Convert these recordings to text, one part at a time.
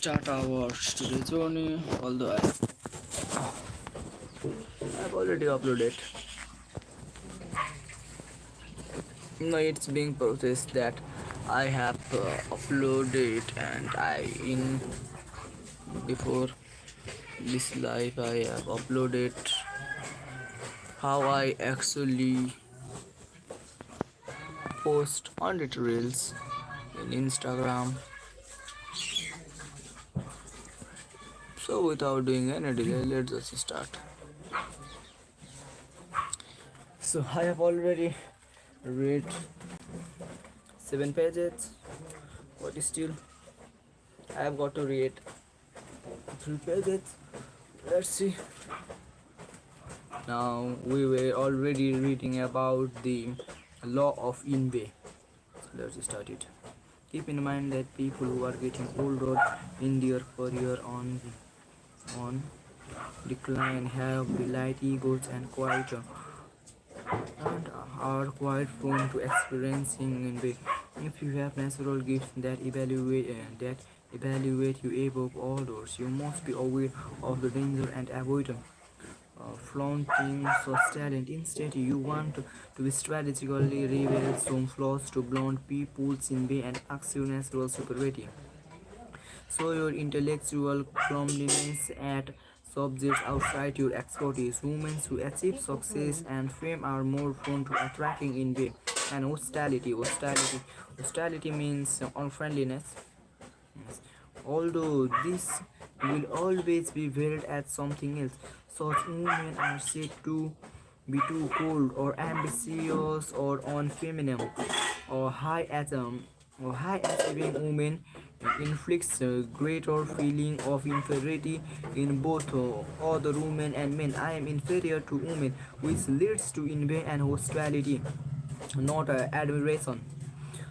start our today's journey. Although I've already uploaded. No, it's being processed that I have uploaded, and I in before this live I have uploaded how I actually post on the reels in Instagram. So without doing any delay, let's just start. So I have already read 7 pages, but still I have got to read 3 pages. Let's see. Now we were already reading about the law of Inve. So let's start it. Keep in mind that people who are getting older in their career on decline have light egos and are quite prone to experiencing envy. If you have natural gifts that evaluate you above others, you must be aware of the danger and avoid flaunting such talent. Instead, you want to strategically reveal some flaws to blunt people's envy and ask your natural superiority. So your intellectual clumsiness at subjects outside your expertise. Women who achieve success and fame are more prone to attracting envy and hostility. Hostility means unfriendliness. Yes. Although this will always be veiled as something else, such women are said to be too cold or ambitious or unfeminine or high achieving women inflicts a greater feeling of inferiority in both other women and men. I am inferior to women, which leads to envy and hostility, not admiration.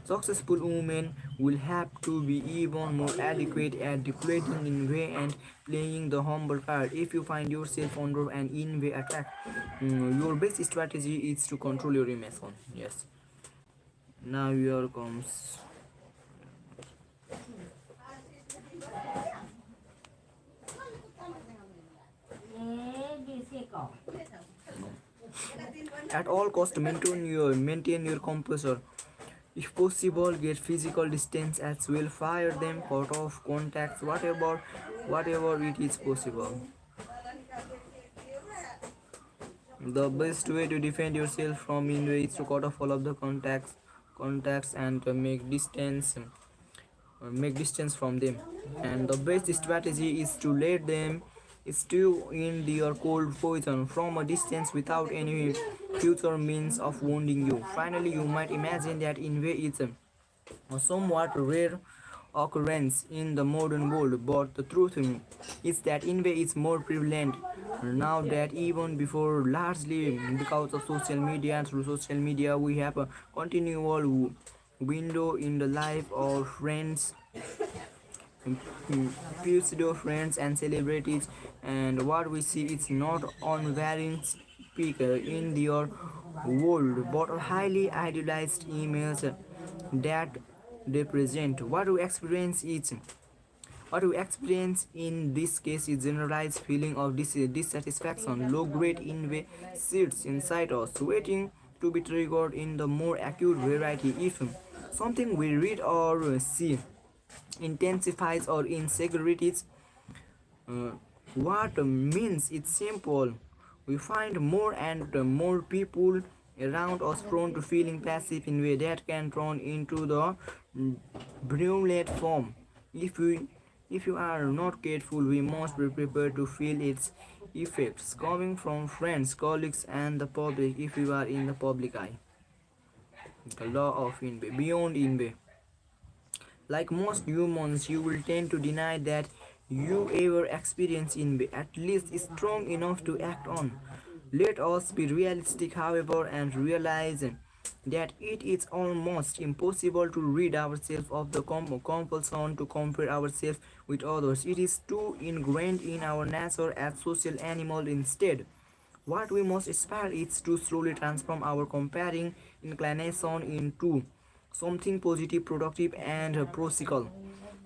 Successful women will have to be even more adequate at declaring envy and playing the humble card. If you find yourself under an envy attack, your best strategy is to control your emotion. Yes. Now here comes. At all cost, maintain your composure. If possible, get physical distance as well. Fire them, cut off contacts, whatever it is possible. The best way to defend yourself from injury is to cut off all of the contacts and make distance from them. And the best strategy is to let them stew in their cold poison from a distance without any future means of wounding you. Finally, you might imagine that envy is a somewhat rare occurrence in the modern world, but the truth is that envy is more prevalent now that even before, largely because of social media. And through social media, we have a continual window in the life of friends, pseudo friends and celebrities, and what we see is not unvarying speaker in their world but a highly idealized image that they present. What we experience in this case is generalized feeling of dissatisfaction. Low grade envy sits inside us, waiting to be triggered in the more acute variety. If something we read or see intensifies our insecurities, uh, what means it's simple. We find more and more people around us prone to feeling passive in way that can turn into the virulent form. If we if you are not careful, we must be prepared to feel its effects coming from friends, colleagues, and the public. If you are in the public eye, the law of envy. Beyond envy, like most humans, you will tend to deny that you ever experience envy, at least strong enough to act on. Let us be realistic, however, and realize that it is almost impossible to rid ourselves of the compulsion to compare ourselves with others. It is too ingrained in our nature as social animals. Instead, what we must aspire is to slowly transform our comparing inclination into something positive, productive, and practical.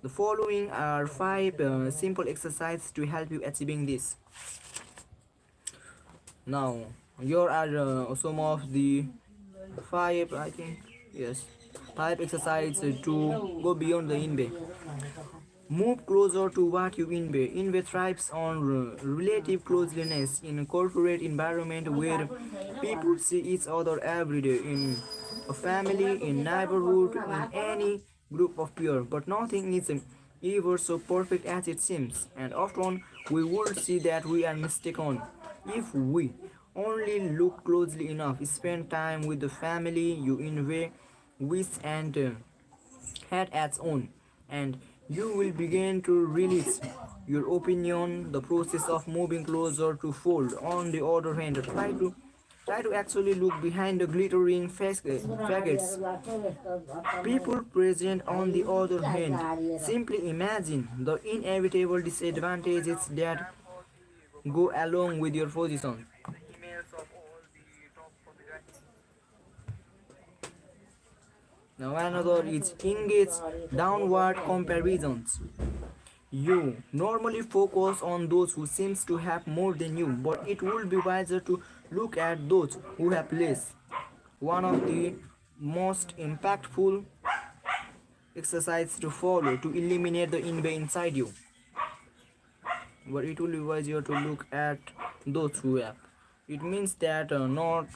The following are five simple exercises to help you achieving this. Now, here are some of the five, I think, yes, five exercises to go beyond the inbay. Move closer to what you inbay. Inbay thrives on relative closeliness in a corporate environment where people see each other every day, in a family, in neighborhood, in any group of peers. But nothing is ever so perfect as it seems, and often we would see that we are mistaken. If we only look closely enough, spend time with the family you envy, wish and had its own, and you will begin to release your opinion. The process of moving closer to fold. On the other hand, try to actually look behind the glittering facades. People present. On the other hand, simply imagine the inevitable disadvantages that go along with your position. Now another is engage downward comparisons. You normally focus on those who seems to have more than you, but it would be wiser to look at those who have less. One of the most impactful exercises to follow to eliminate the envy inside you. But it will be wiser to look at those who have. It means that not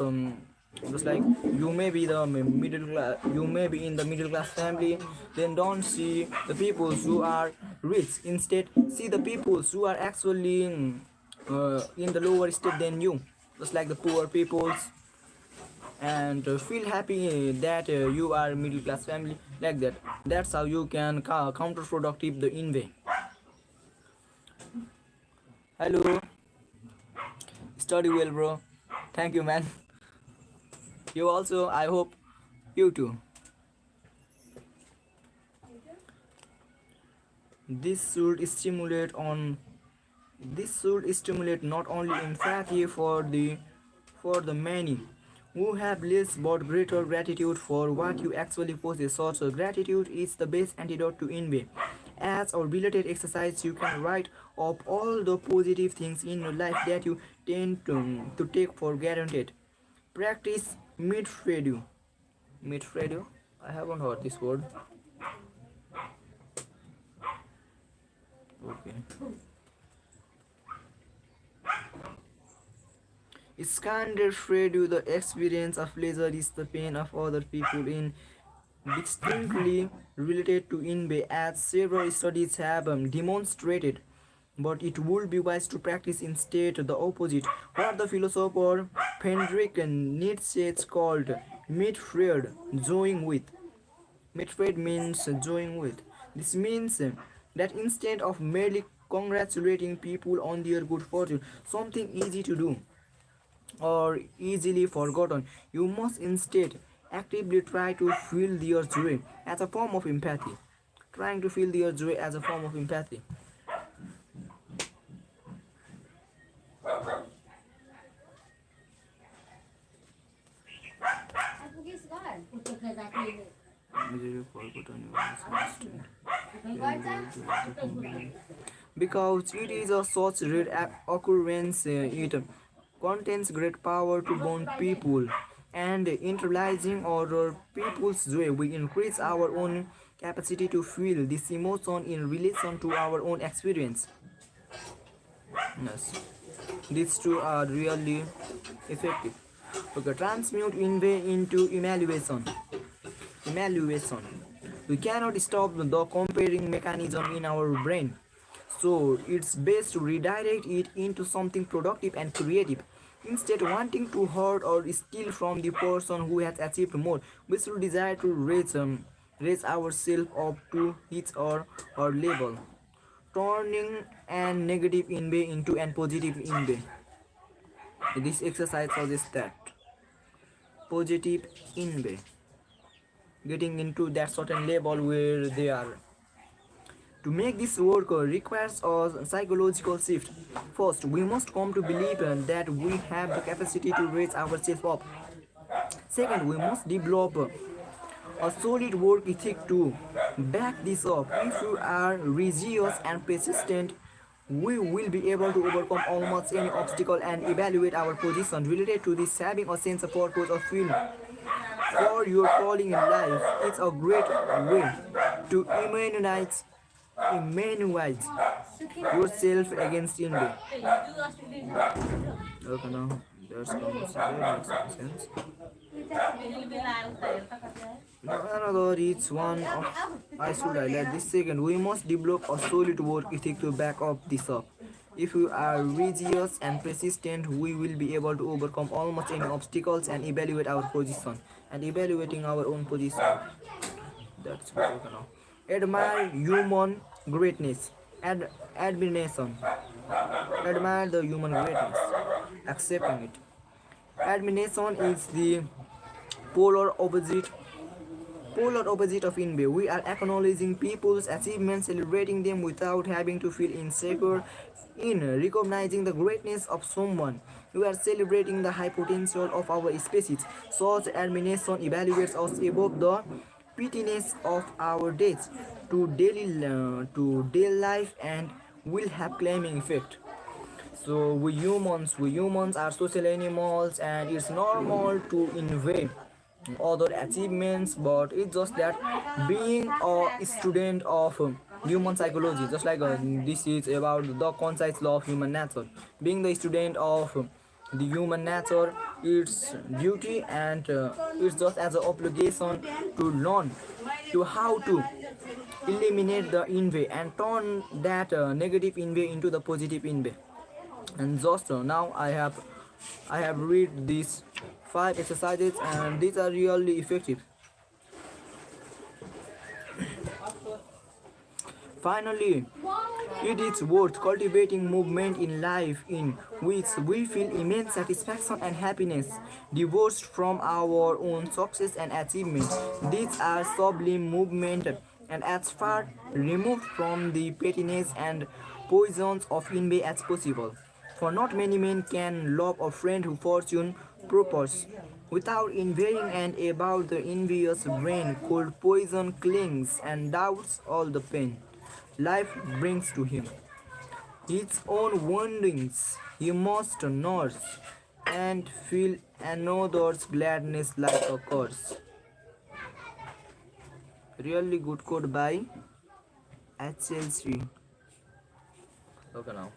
just like you may be the middle class, you may be in the middle class family, then don't see the people who are rich. Instead, see the people who are actually in the lower state than you, just like the poor peoples, and feel happy that you are middle class family like that. That's how you can counterproductive the envy. Hello, study well, bro. Thank you, man. You also, I hope you too. This should stimulate on this should stimulate not only empathy for the many who have less but greater gratitude for what you actually possess. Also, gratitude is the best antidote to envy. As a related exercise, you can write up all the positive things in your life that you tend to take for granted. Practice mid-radio. Mid-radio? I haven't heard this word. Okay. Iskander showed you the experience of pleasure is the pain of other people in distinctly related to envy, as several studies have demonstrated. But it would be wise to practice instead the opposite, what the philosopher Friedrich Nietzsche called Mitfried, joying with. Mitfried means joying with. This means that instead of merely congratulating people on their good fortune, something easy to do or easily forgotten, you must instead actively try to feel their joy as a form of empathy. Trying to feel their joy as a form of empathy. Because it is a such rare occurrence, it contains great power to bond people, and internalizing other people's joy we increase our own capacity to feel this emotion in relation to our own experience. Yes, these two are really effective. Okay, transmute envy into evaluation. Evaluation. We cannot stop the comparing mechanism in our brain, so it's best to redirect it into something productive and creative. Instead, wanting to hurt or steal from the person who has achieved more, we should desire to raise ourselves up to his or her level, turning an negative envy into an positive envy. This exercise suggests that positive envy, getting into that certain level where they are. To make this work requires a psychological shift. First, we must come to believe that we have the capacity to raise ourselves up. Second, we must develop a solid work ethic to back this up. If you are rigorous and persistent, we will be able to overcome almost any obstacle and evaluate our position related to this. Having a sense of purpose or feeling for your calling in life. It's a great way to immunize yourself against envy. Okay, now that's makes some sense. Now another is one of I should highlight this second. We must develop a solid work ethic to back up this up. If we are rigorous and persistent, we will be able to overcome almost any obstacles and evaluate our position. And evaluating our own position. That's good. Okay, now. Admire human greatness and admiration. Admire the human greatness. Accepting it. Admiration is the polar opposite polar opposite of envy. We are acknowledging people's achievements, celebrating them without having to feel insecure. In recognizing the greatness of someone, we are celebrating the high potential of our species. Such admiration evaluates us above the pettiness of our days to daily life and will have claiming effect. So we humans are social animals, and it's normal to envy other achievements, but it's just that being a student of human psychology, just like this is about the concise law of human nature. Being the student of the human nature, its duty and it's just as an obligation to learn to how to eliminate the envy and turn that negative envy into the positive envy. And just now I have read these 5 exercises, and these are really effective. Finally, it is worth cultivating movement in life in which we feel immense satisfaction and happiness, divorced from our own success and achievement. These are sublime movement and as far removed from the pettiness and poisons of envy as possible. For not many men can love a friend who fortune prospers without envying, and about the envious brain cold poison clings and doubts all the pain life brings to him. His own woundings he must nurse and feel another's gladness like a curse. Really good quote by HLC. Okay, now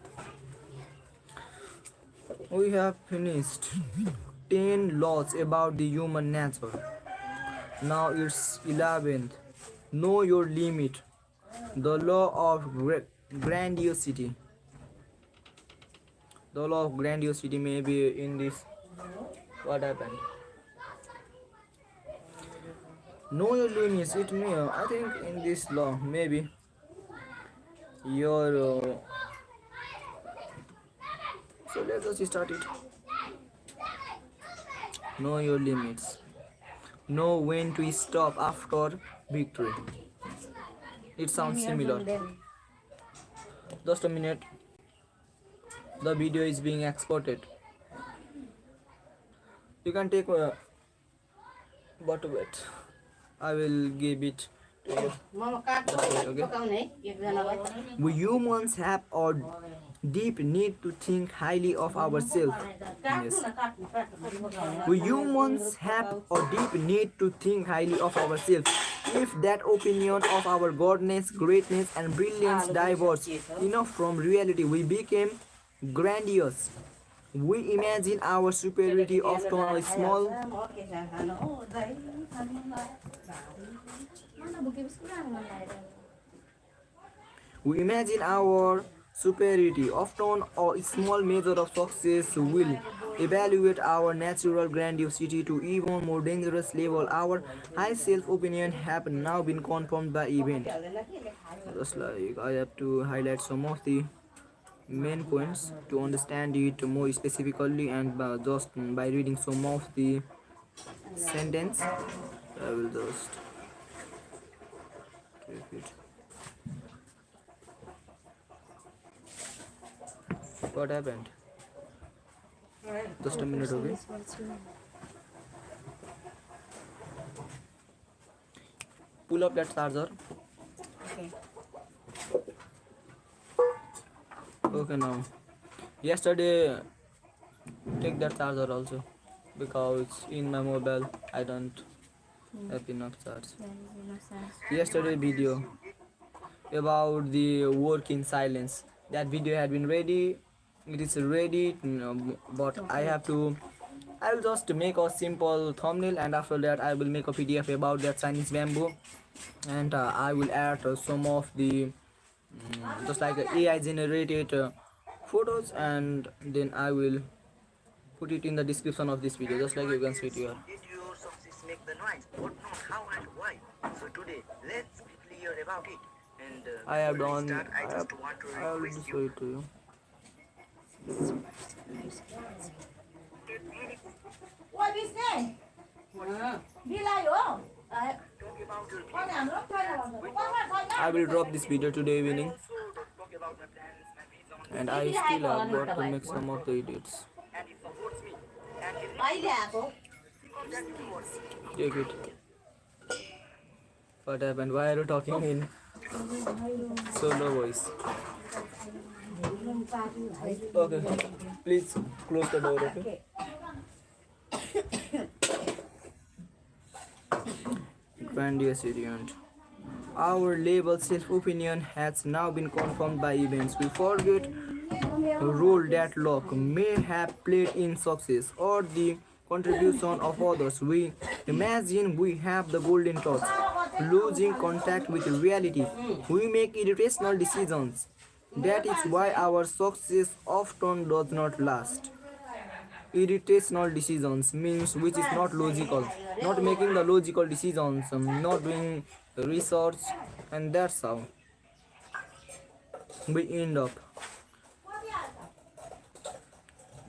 we have finished 10 laws about the human nature. Now it's 11th. Know your limit. The law of grandiosity. The law of grandiosity may be in this. What happened? Know your limits. It may, I think, in this law, maybe your. So let us start it. Know your limits. Know when to stop after victory. It sounds similar. Just a minute. The video is being exported. You can take but wait. I will give it to you. Just wait, okay? We humans have a deep need to think highly of ourselves. Yes. We humans have a deep need to think highly of ourselves. If that opinion of our godness, greatness, and brilliance diverges enough from reality, we become grandiose. We imagine our superiority often a small. We imagine our superiority often a small measure of success will evaluate our natural grandiosity to even more dangerous level. Our high self-opinion have now been confirmed by event. Just like I have to highlight some of the main points to understand it more specifically, and just by reading some of the sentence I will just take it. What happened? Just a minute, okay? Pull up that charger. Okay. Okay, now. Yesterday, take that charger also because in my mobile I don't have enough charge. There is enough sense. Yesterday video about the work in silence. That video had been ready. It is ready, but I have to. I will just make a simple thumbnail, and after that I will make a PDF about that Chinese bamboo, and I will add some of the just like AI generated photos, and then I will put it in the description of this video, just like you can see it here. Did your success make the noise? What not, how and why? So today, let's be clear about it. And I have before we done. start, I just want to I already request show you. it to you. Ôi biết thế, đi lại đúng không? Đấy, Talk about your con nhà nước thôi là con con I will drop this video today evening, also talk about my plans, my views on and I still have got to make some of the edits. and it supports me. And if ấy là cũng that you want, Take it. What happened? Why are you talking in solo voice? Okay, please close the door. Okay. Grandiose event. Our label self-opinion has now been confirmed by events. We forget the role that luck may have played in success or the contribution of others. We imagine we have the golden touch, losing contact with reality. We make irrational decisions. That is why our success often does not last. Irrational decisions means which is not logical, not making the logical decisions, not doing research, and that's how we end up.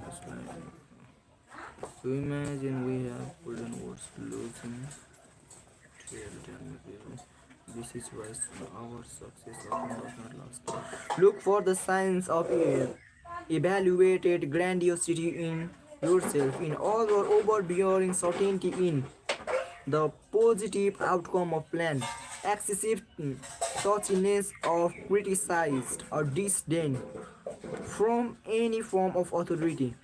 Just like, so imagine we have golden words losing reality and material. This is why our success often does not last. Look for the signs of evaluated grandiosity in yourself, in all your overbearing certainty in the positive outcome of plan, excessive touchiness of criticized or disdain from any form of authority.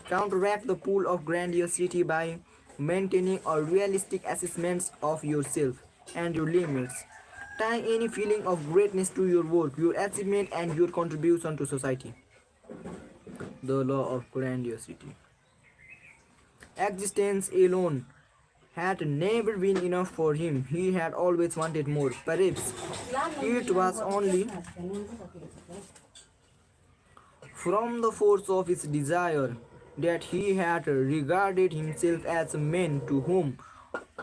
Counteract the pull of grandiosity by maintaining a realistic assessment of yourself and your limits. Tie any feeling of greatness to your work, your achievement, and your contribution to society. The law of grandiosity. Existence alone had never been enough for him. He had always wanted more. Perhaps it was only from the force of his desire that he had regarded himself as a man to whom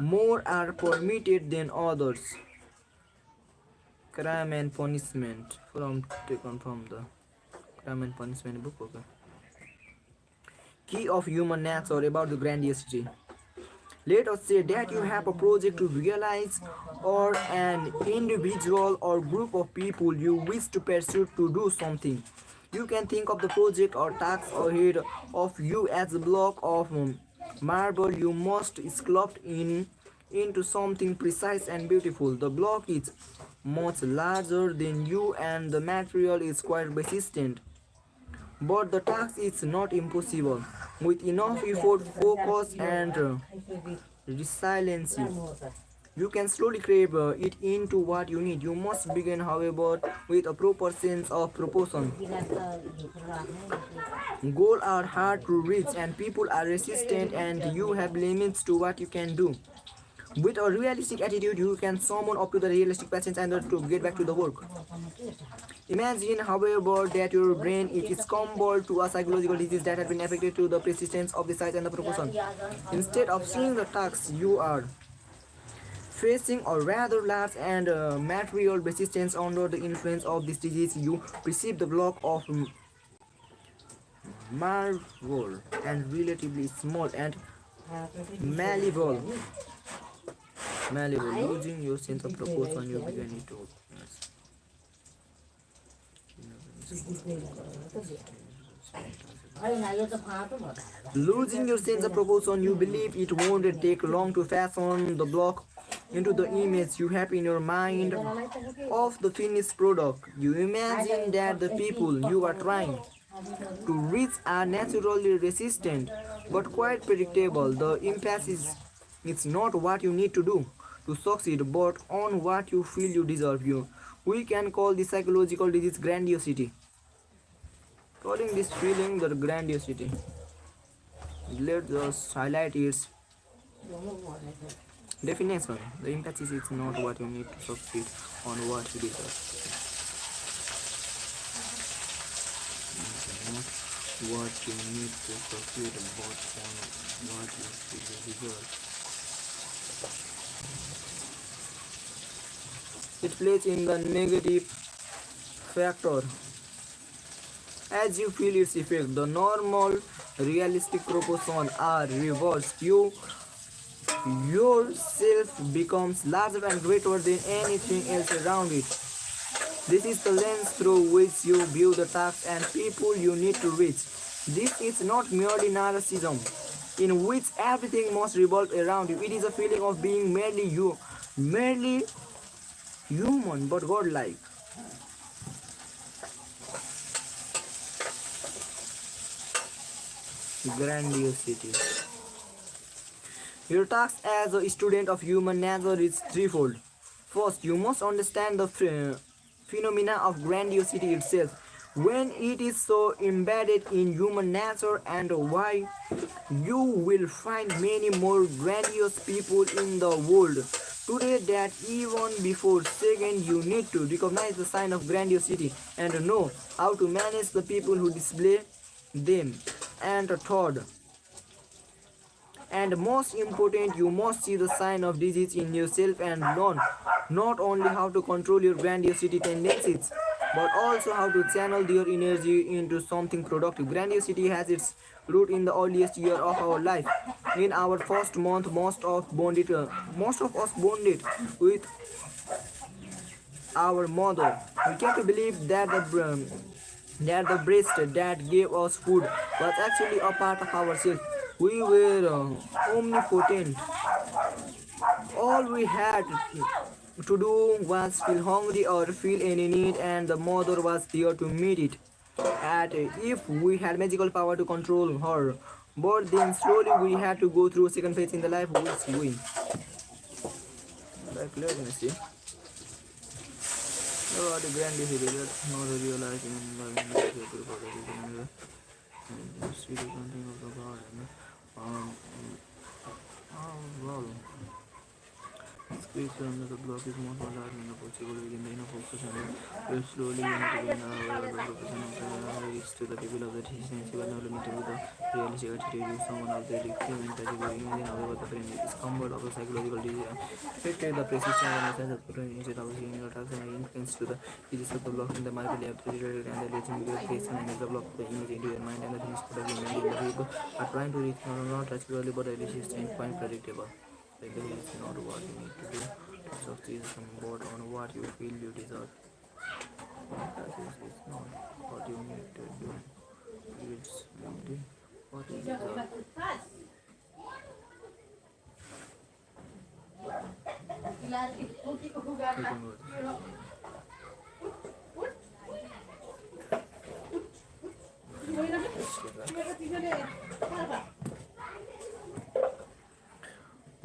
more are permitted than others. Crime and Punishment, taken from the Crime and Punishment book. Okay. Key of human nature about the grandiosity. Let us say that you have a project to realize, or an individual or group of people you wish to pursue to do something. You can think of the project or task ahead of you as a block of marble you must sculpt into something precise and beautiful. The block is much larger than you and the material is quite resistant. But the task is not impossible. With enough effort, focus, and resilience, you can slowly crave it into what you need. You must begin, however, with a proper sense of proportion. Goals are hard to reach, and people are resistant, and you have limits to what you can do. With a realistic attitude, you can summon up to the realistic patience and to get back to the work. Imagine, however, that your brain is succumbed to a psychological disease that has been affected to the persistence of the size and the proportion. Instead of seeing the tasks you are facing a rather large and material resistance under the influence of this disease, you perceive the block of marble and relatively small and malleable. Losing your sense of proportion, you begin to Losing your sense of proportion, you believe it won't take long to fashion the block into the image you have in your mind of the finished product. You imagine that the people you are trying to reach are naturally resistant but quite predictable. The emphasis is not what you need to do to succeed but on what you feel you deserve. We can call this psychological disease grandiosity. Calling this feeling the grandiosity. Let's just highlight its definition. The emphasis is not what you need to succeed on what you deserve. Not what you need to succeed but on what you feel you deserve. It plays in the negative factor. As you feel its effect, the normal realistic proportion are reversed. Yourself becomes larger and greater than anything else around it. This is the lens through which you view the tasks and people you need to reach. This is not merely narcissism, in which everything must revolve around you. It is a feeling of being merely human but godlike. Grandiosity. Your task as a student of human nature is threefold. First, you must understand the phenomena of grandiosity itself, when it is so embedded in human nature, and why you will find many more grandiose people in the world today that even before. Second, you need to recognize the sign of grandiosity and know how to manage the people who display them. And third, and most important, you must see the sign of disease in yourself and learn not only how to control your grandiosity tendencies, but also how to channel your energy into something productive. Grandiosity has its root in the earliest year of our life. In our first month, most of us bonded with our mother. We came to believe that the breast that gave us food was actually a part of ourselves. We were omnipotent. All we had to do was feel hungry or feel any need, and the mother was there to meet it. And if we had magical power to control her, but then slowly we had to go through a second phase in the life which we. Like, let me see. Oh, the grandiosity, that's not a real life in the see the content of the garden. Well, space under the block is more large than the possible within the inner focus, and will slowly unit again reach to the people of the distance. You will not limit with the realistic attitude of someone of the human category. Imagine however the brain is comfort of the psychological disease affected the persistent and the sense of potential instead of seeing your attacks and influence to the disease of the block in the microscope and the reaching with the face and the block the image into your mind, and the finished product in the people are trying to reach not actually but a resistant quite predictable. The goal is not what you need to do to succeed, but on what you feel you deserve. Emphasis is not what you need to do, it's only what you deserve.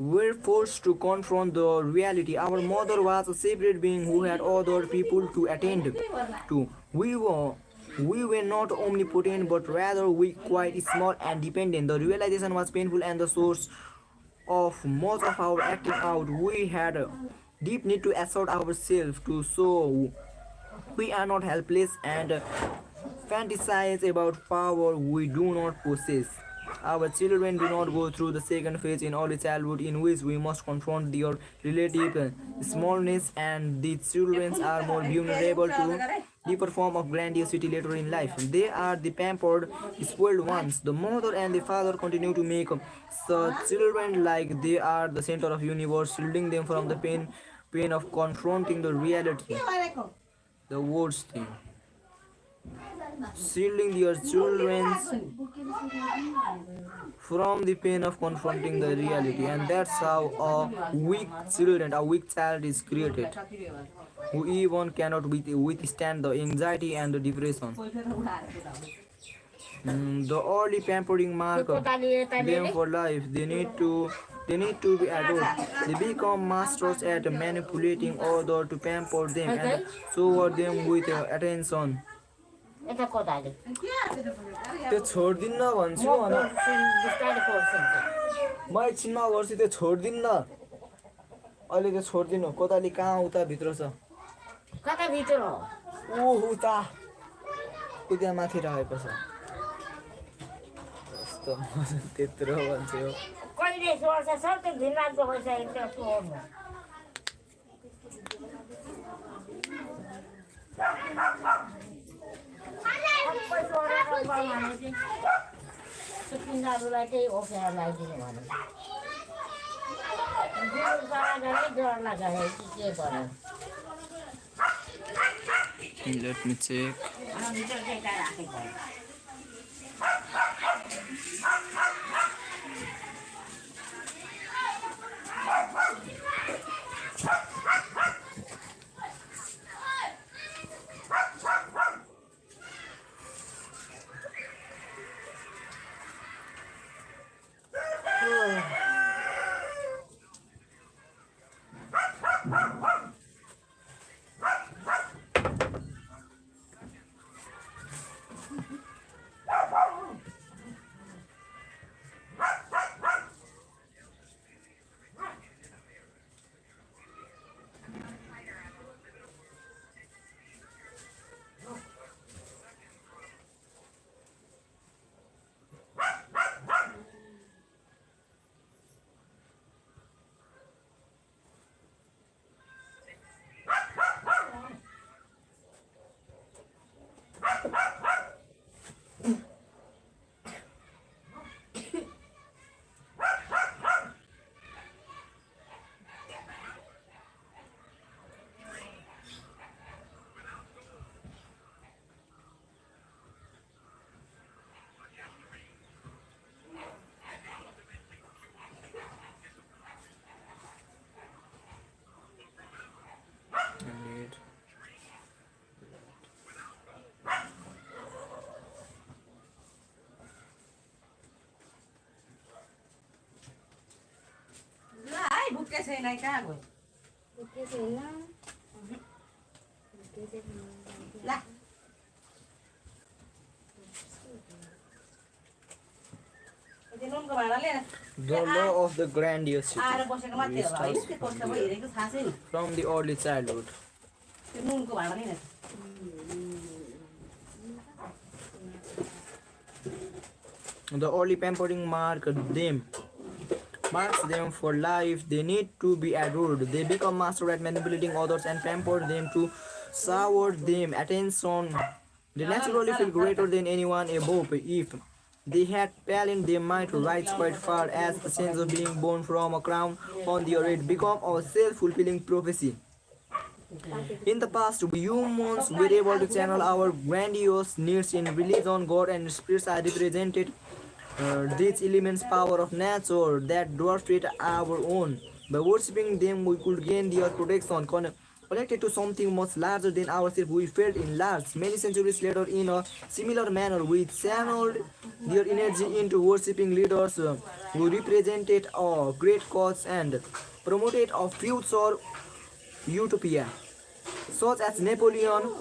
We're forced to confront the reality. Our mother was a separate being who had other people to attend to. We were not omnipotent, but rather weak, quite small and dependent. The realization was painful and the source of most of our acting out. We had a deep need to assert ourselves to so we are not helpless and fantasize about power we do not possess. Our children do not go through the second phase in early childhood, in which we must confront their relative smallness, and the children are more vulnerable to deeper form of grandiosity later in life. They are the pampered, spoiled ones. The mother and the father continue to make the children like they are the center of universe, shielding them from the pain of confronting the reality. The worst thing. shielding their children from the pain of confronting the reality. And that's how a weak child is created, who even cannot withstand the anxiety and the depression. The early pampering mark them for life. They need to be adored. They become masters at manipulating others to pamper them and shower them with attention. यता कोदाले त्यो छोड्दिन्न भन्छु म अनि बिस्तारै खोल्छु म एकछिन नगर्छु त्यो छोड्दिन्न अहिले त्यो छोड्दिनु कोदाली कहाँ उता भित्र छ कता भित्र हो उता त्यहाँ माथि राखेको छ कस्तो त्यत्रो भन्छ यो कहिले छोड्छ सर त्यो घिनलाग्दो भइसकेको त्यो छोड्नु सबै छोडेर भने चाहिँ किनाहरूलाई चाहिँ ओखेर लगाइदिने भने डर लाग्यो के गर्यो Let me check. भित्र चाहिँ राखेको भुक्के छैन कहाँ गयो ला नुनको भाँडा लिएर The law of the grandiosity आएर बसेको मात्रै होला है त्यो कस्तो भयो हेरेको थाहा छैन from the early childhood. त्यो नुनको भाँडा लिएर The early pampering marks them for life. They need to be adored. They become master at manipulating others and pamper them to shower them attention. They naturally feel greater than anyone above. If they had talent, they might rise quite far, as the sense of being born from a crown on their head become a self-fulfilling prophecy. In the past, we humans were able to channel our grandiose needs in religion. God and spirits are represented. These elements power of nature that dwarfed our own. By worshipping them, we could gain their protection. Connected to something much larger than ourselves, we felt enlarged. Many centuries later, in a similar manner, we channeled their energy into worshipping leaders who represented a great cause and promoted a future utopia, such as Napoleon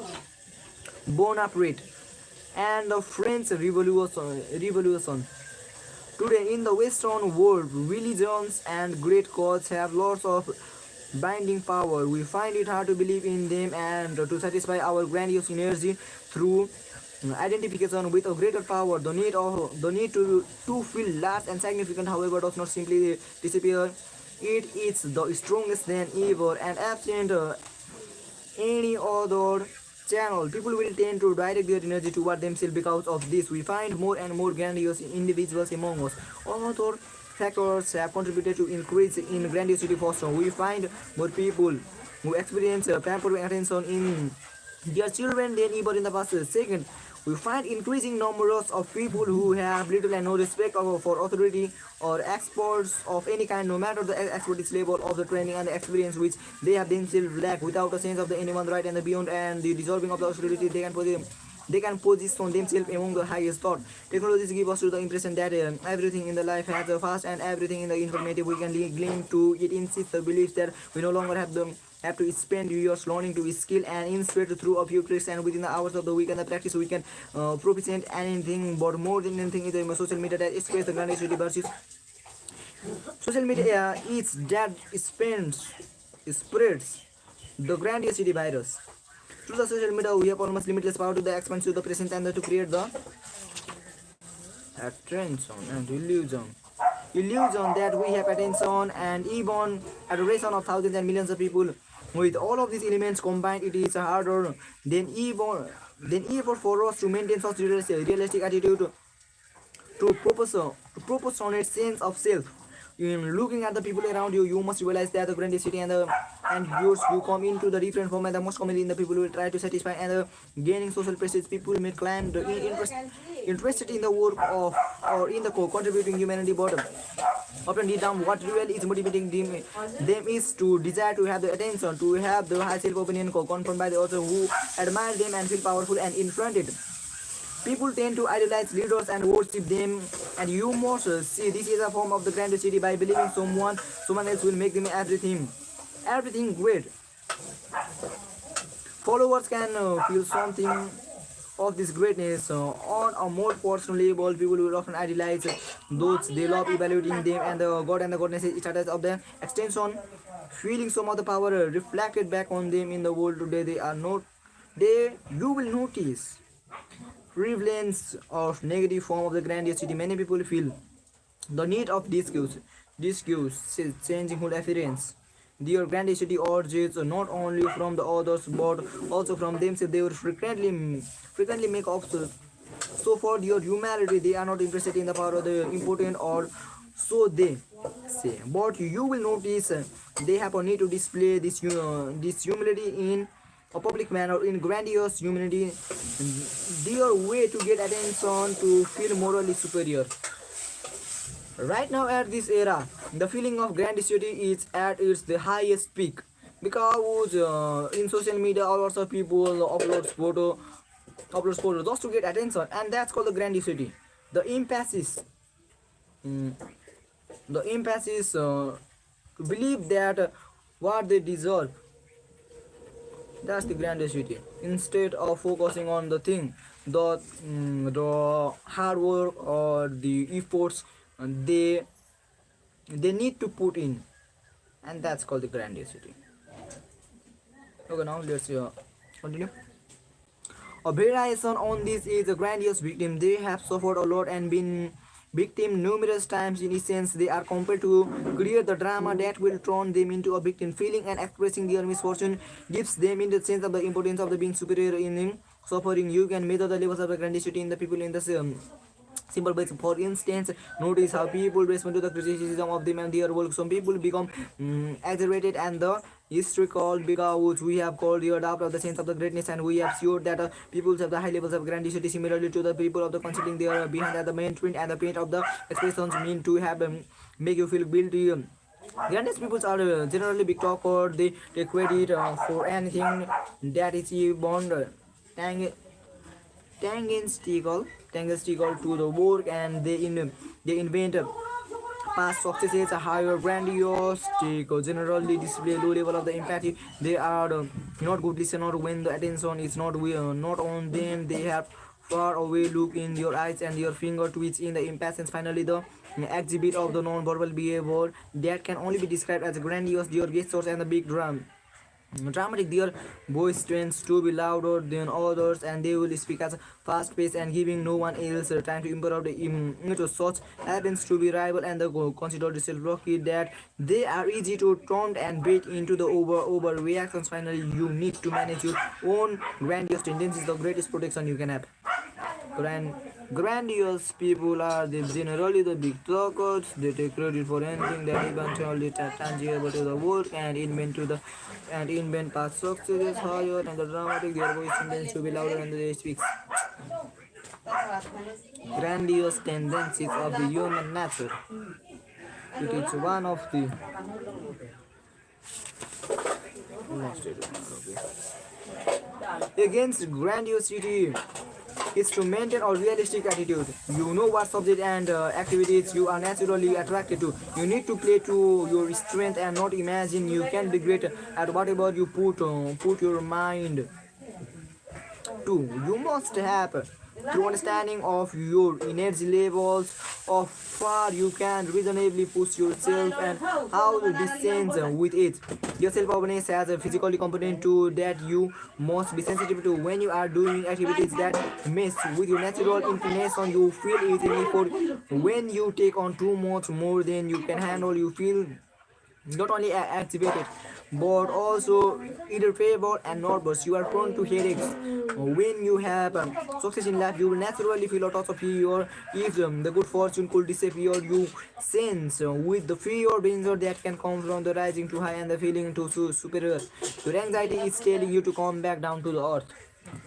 Bonaparte and the French Revolution. Today, in the Western world, religions and great causes have lots of binding power. We find it hard to believe in them and to satisfy our grandiose energy through identification with a greater power. The need to feel large and significant, however, does not simply disappear. It is the strongest than ever and absent any other channel. People will tend to direct their energy toward themselves. Because of this, we find more and more grandiose individuals among us. Other factors have contributed to increase in grandiosity foster. We find more people who experience pampering attention Dear children, their neighbor in the past. Second, we find increasing numbers of people who have little and no respect for authority or experts of any kind, no matter the expertise level of the training and the experience which they have themselves lack, without a sense of the anyone's right and the beyond and the deserving of the authority they can position themselves among the highest thought. Technologies give us to the impression that everything in the life has a fast and everything in the informative we can glean to it insists the belief that we no longer have to spend years learning to skill and instead through a few clicks and within the hours of the week and the practice we can proficient anything, but more than anything is the social media that express the grandiosity versus social media is that spreads the grandiosity virus. Through the social media, we have almost limitless power to the expand to the present and to create the attention and illusion. Illusion that we have attention and even adoration of thousands and millions of people. With all of these elements combined, it is harder than ever for us to maintain such realistic attitude to proportionate sense of self. In looking at the people around you, you must realize that the grandiosity and yours you come into the different form and the most commonly in the people will try to satisfy and gaining social prestige. People may claim the interested in the work of or in the contributing humanity, but often deep down what really is motivating them is to desire to have the attention, to have the high self-opinion confirmed by the other who admire them and feel powerful and influenced. People tend to idolize leaders and worship them, and you must see this is a form of the grandiosity by believing someone else will make them everything great. Followers can feel something of this greatness on a more personal level. People will often idolize those they love, evaluating them and the god and the goddess status of the extension, feeling some of the power reflected back on them in the world today. You will notice prevalence of negative form of the grandiosity. Many people feel the need of discuss changing whole appearance. Their grandiosity urges not only from the others but also from themselves. They will frequently make obstacles. So for their humanity, they are not interested in the power of the important, or so they say. But you will notice they have a need to display this humility in a public manner, in grandiose humanity, their way to get attention, to feel morally superior. Right now at this era, the feeling of grandiosity is at its the highest peak because in social media, all sorts of people uploads photo just to get attention, and that's called the grandiosity. The emphasis, mm, the emphasis to believe that what they deserve. That's the grandiosity. Instead of focusing on the thing, the hard work or the efforts they need to put in, and that's called the grandiosity. Okay, now let's continue. A variation on this is a grandiose victim. They have suffered a lot and been victim numerous times. In essence, they are compelled to create the drama that will turn them into a victim. Feeling and expressing their misfortune gives them in the sense of the importance of the being superior in suffering. You can measure the levels of the grandiosity in the people in the simple ways. For instance, notice how people respond to the criticism of them and their work. Some people become exaggerated and the hysterical because we have called the doubt of the sense of the greatness, and we have sure that people have the high levels of grandiosity. Similarly to the people of the considering they are behind at the main print and the paint of the expressions mean to have make you feel guilty. Grandiose people are generally big talker. They take credit for anything that is beyond tangential to the work, and they invent past successes, higher grandiose, generally display low level of the empathy. They are not good listener when the attention is not on them. They have far away look in your eyes and your finger twitch in the impatience. Finally, the exhibit of the non-verbal behavior that can only be described as grandiose. Their gestures and the big dramatic. Their voice tends to be louder than others, and they will speak as fast paced and giving no one else time to improve the image. Such happens to be rival and the considered self-rocky that they are easy to turn and break into the over reactions. Finally, you need to manage your own grandiose tendencies. The greatest protection you can have. Grand, grandiose people are generally the big talkers. They take credit for anything that eventually tangible to the work and invent past successes higher and the dramatic. Their voice tends to be louder and they speak. Grandiose tendencies of the human nature. It is one of the lost it. Okay. Against grandiosity is to maintain a realistic attitude. You know what subject and activities you are naturally attracted to. You need to play to your strength and not imagine you can be great at whatever you put your mind to. You must have true understanding of your energy levels, of far you can reasonably push yourself and how to descend with it. Your self-awareness as a physically component to that you must be sensitive to when you are doing activities that mess with your natural inclination. You feel easily for when you take on too much more than you can handle. You feel not only activated but also irritable and nervous. You are prone to headaches. When you have success in life, you will naturally feel a touch of fear. If the good fortune could disappear, you sense with the fear danger that can come from the rising too high and the feeling too superior. Your anxiety is telling you to come back down to the earth.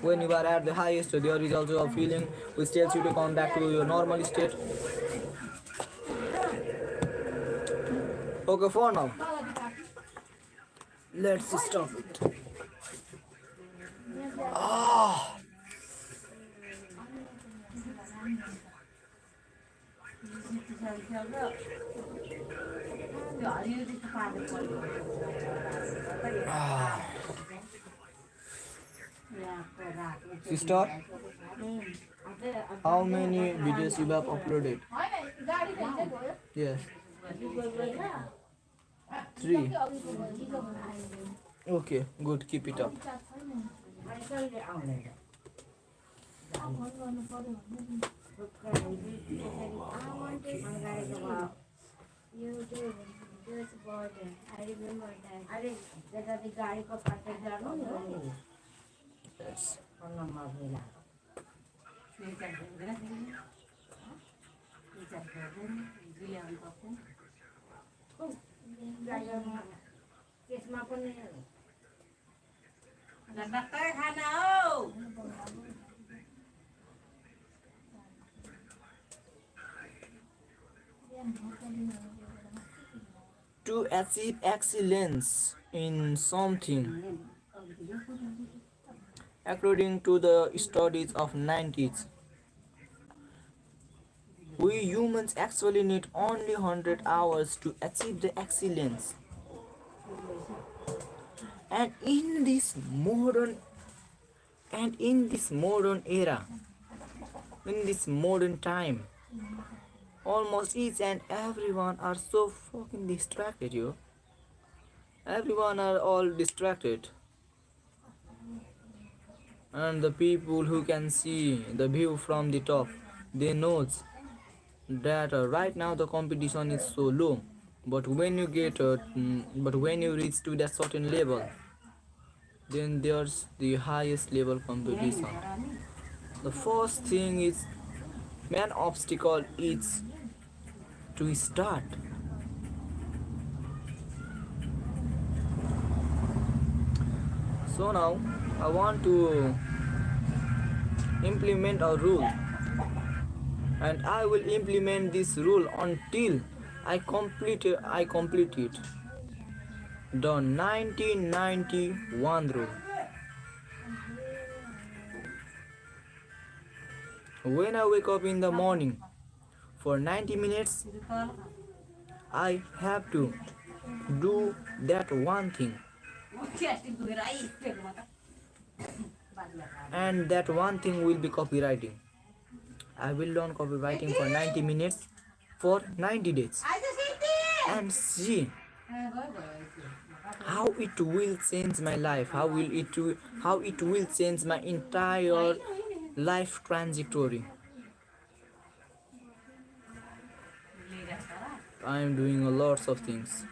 When you are at the highest, there is also a feeling which tells you to come back to your normal state. Okay, for now, let's stop it. Sister, how many videos you have uploaded? Yes, 3. Okay, good. Keep it up. You did. Just bought it. I remember that. अरे जगह दी गाड़ी को पकड़ जानो ना. Yes. Kisma pun ni. Bakar hanao. To achieve excellence in something, according to the studies of 90s, we humans actually need only 100 hours to achieve the excellence. And in this modern era, in this modern time, almost each and everyone are so fucking distracted, yo. Everyone are all distracted. And the people who can see the view from the top, they knows that right now the competition is so low. But when you reach to that certain level, then there's the highest level competition. The first thing is main obstacle is to start. So now I want to implement a rule, and I will implement this rule until I complete it. The 1991 rule. When I wake up in the morning, for 90 minutes, I have to do that one thing. And that one thing will be copywriting. I will learn copywriting for 90 minutes for 90 days and see how it will change my life, how it will change my entire life trajectory. I am doing a lots of things,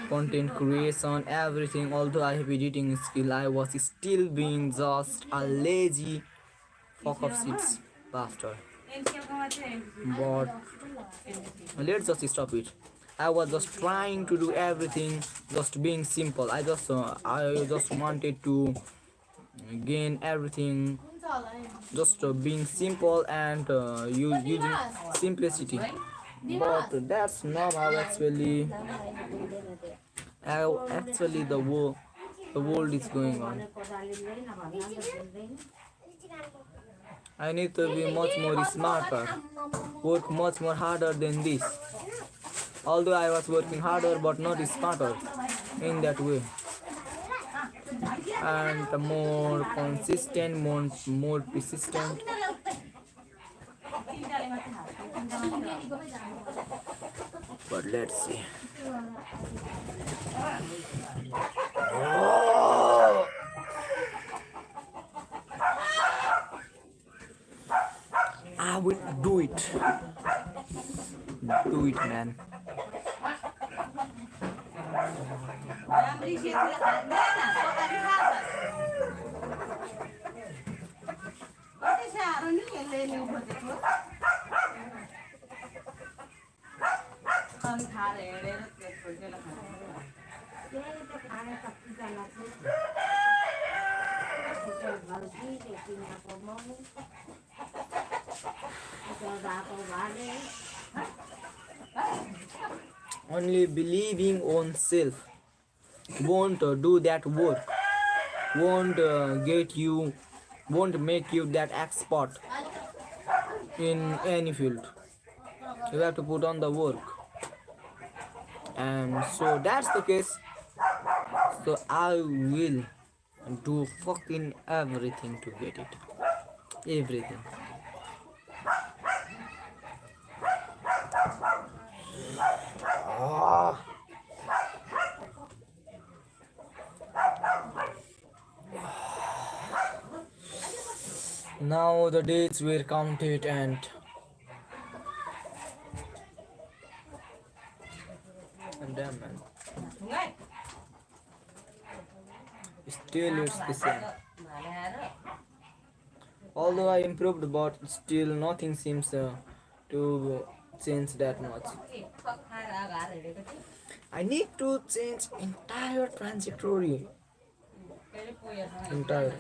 content creation, everything. Although I have editing skill, I was still being just a lazy fuck off seats, bastard. But let's just stop it. I was just trying to do everything, just being simple. I just wanted to gain everything, just being simple and using simplicity. But that's not how actually the world is going on. I need to be much more smarter, work much more harder than this. Although I was working harder but not smarter in that way. And more consistent, more persistent. But let's see. I will do it. Do it, man. राम्री सेतुले खाँदैन सकारी खान्छ कति साह्रो नि यसले नि खोजेको अनि खाएर हेरेर त्यसको जेल खान्छ यही त खाना सबैजना गल्ती किनेको मम्मी दाको भाले Only believing on self won't do that work, won't make you that expert in any field. You have to put on the work, and so that's the case. So I will do fucking everything to get it, everything. Now the days were counted and damn man, still it's the same. Although I improved, but still nothing seems to change that much. I need to change entire trajectory. Entire.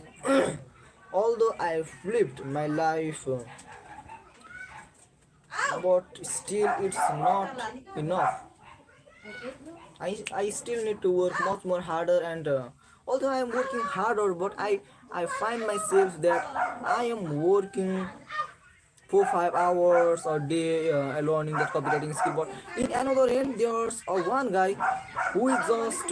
Although I flipped my life, but still it's not enough. I still need to work much more harder, and although I am working harder, but I find myself that I am working 4-5 hours a day learning that copywriting skill. But in another end, there's one guy who is just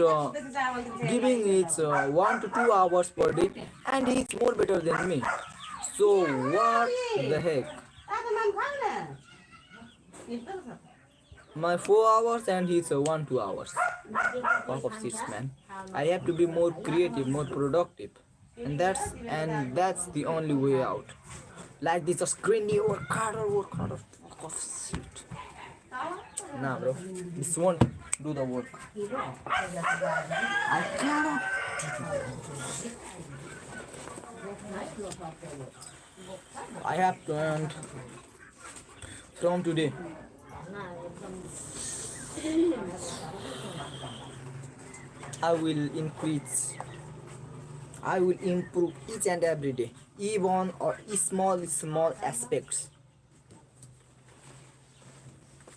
giving it 1 to 2 hours per day, and he's more better than me. So what the heck? तातो माम खाऊ न My 4 hours and he's 1-2 hours. Fuck of shit, man. I have to be more creative, more productive, and that's the only way out. Like this, just grindy work harder. Fuck off shit. Nah, bro, this won't do the work. I cannot. I have to end from today. I will improve each and every day, even or small aspects.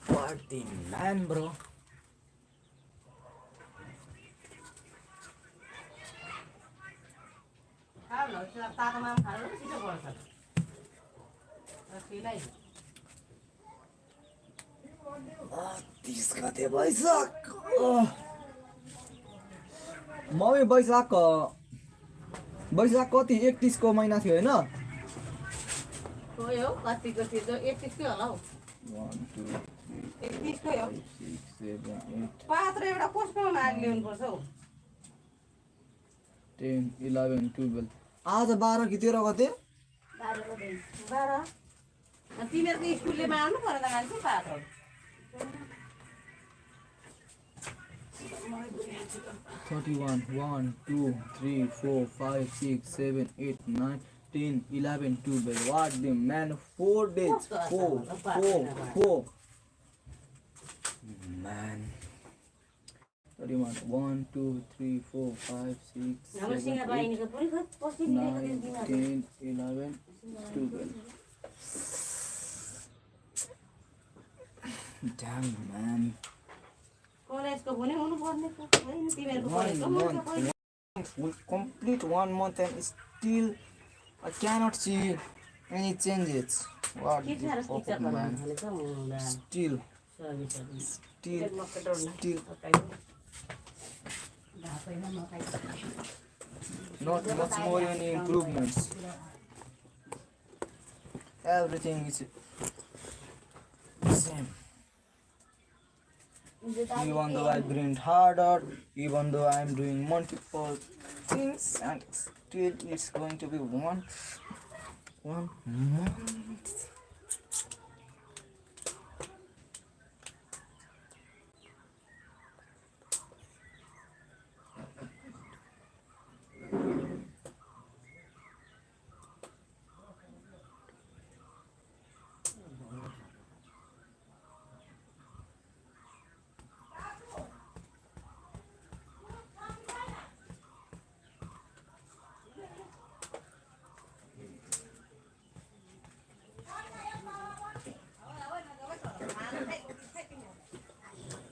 What the man, bro? खाऊ न तातो माम खाऊ छिटो बढ्छ त्यसलाई This kate Baisak. Mami Baisak कति 31 को महिना थियो हैन? हो यो कतिको थियो 31 को होला हौ 1 2 31 को हो 6 7 8 पात्र एउटा कसको माग ल्याउनु पर्छ हौ 10 11 12 आज 12 कि 13 गते 12 अनि तिमीहरुको स्कुलले माग्नु पर्यो त मान्छे पात्र 31 1 2 3 4 5 6 7 8 9 10, 11, 12. What the man? 4 days. 4. Man. 31. 1, 2, 3, 4, 5, 6, हाम्रो 7, सिंह 8, बहिनीको पनि खोइ पछि दिएको 9, दिनमा 10, 11, 12. Damn, man. कलेजको पनि हुनुपर्ने त होइन तिमीहरूको 1 कलेजको month. We complete 1 month and still I cannot see any changes. What के the साह्रो fuck, टिचर man? बनाउनु भनेको मुला Still, सरी सरी still, मक्का डोल्न still ढापैमा मकै not much more any improvements. Everything is same. Even though I grind harder, even though I'm doing multiple things, and still it's going to be one month.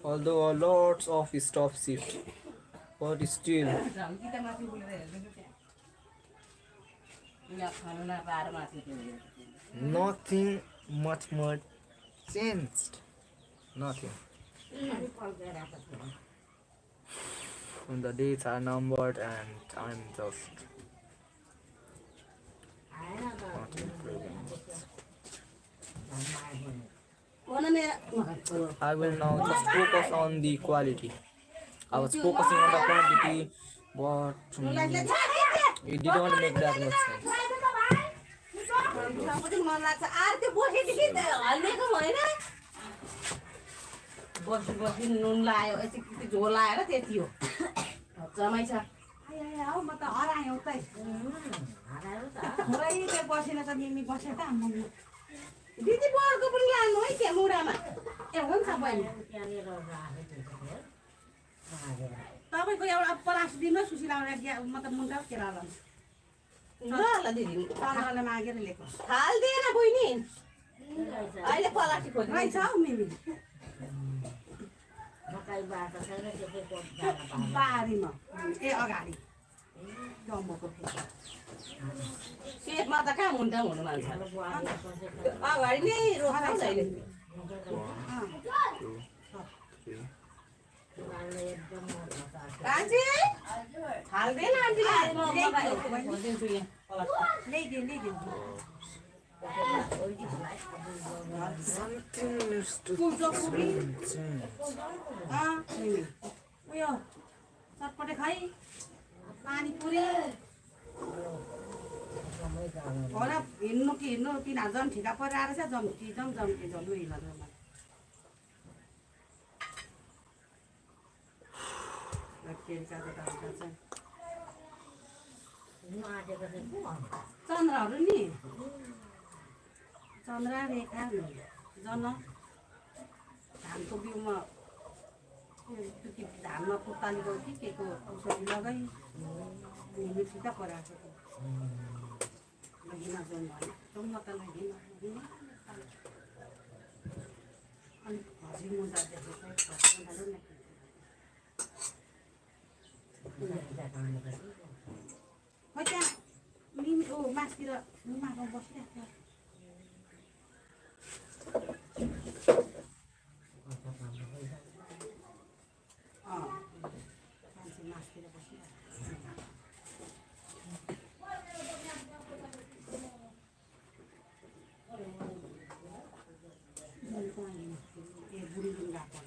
Although a lots of stop shift, but still झम्की त माथि बोलेर हेर्नु त्यहाँ यहाँ खानु नपाएर माथि बोलेर nothing much more changed. Nothing. And the days are numbered and I'm just not improving. I will now just focus on the quality. I was focusing on the quantity, but it didn't make that much sense. मन लाग्छ are त्यो बसेदेखि हल्लिएको भएन बसी बसी नुन लायो यति झोल लाएर त्यति हो जमाइ छ हौ म त हराएँ उतै पुरै त्यो बसेन त मिमी बसे त दिदी बर्को पनि लानु है त्यहाँ मुढामा ए हुन्छ बहिनी तपाईँको एउटा पलास दिनु सुशीला म त मुन्टा केरा लान्छु ल दिदी चन्द्रले मागेर ल्याएको हाल्दिएन बहिनी अहिले पलासी खोज्नु रहेछ हौ मिमी बारीमा ए अगाडि डम्बोको सेटमा त कहाँ मुन्टा हुनु मान्छ अगाडि नै रोक्छ अहिले कान्छी हाल्दैन आन्टीलाई खोजिदिन्छु यहाँ ल्याइदिनु Something needs to change. उयो चटपटे खै पानी पुरी होला हिँड्नु कि हिँड्नु तिनीहरू जम ठिका परेर आएर चाहिँ जम्की जम्लु हिँड्नु चन्द्रहरू नि चन्द्र रेखा जन धानको बिउमा धानमा पुत्ताली गयो कि के को औषधि लगाइ ठिक पराएको लगिन जन भयो म त लगिन अलिक हजी मुजा देखेको खै त्यहाँ मिमी ओ मासतिर मुमाको बसिरहेको मान्छे मासतिर बसिरहेको ए बुढी बुढी गएको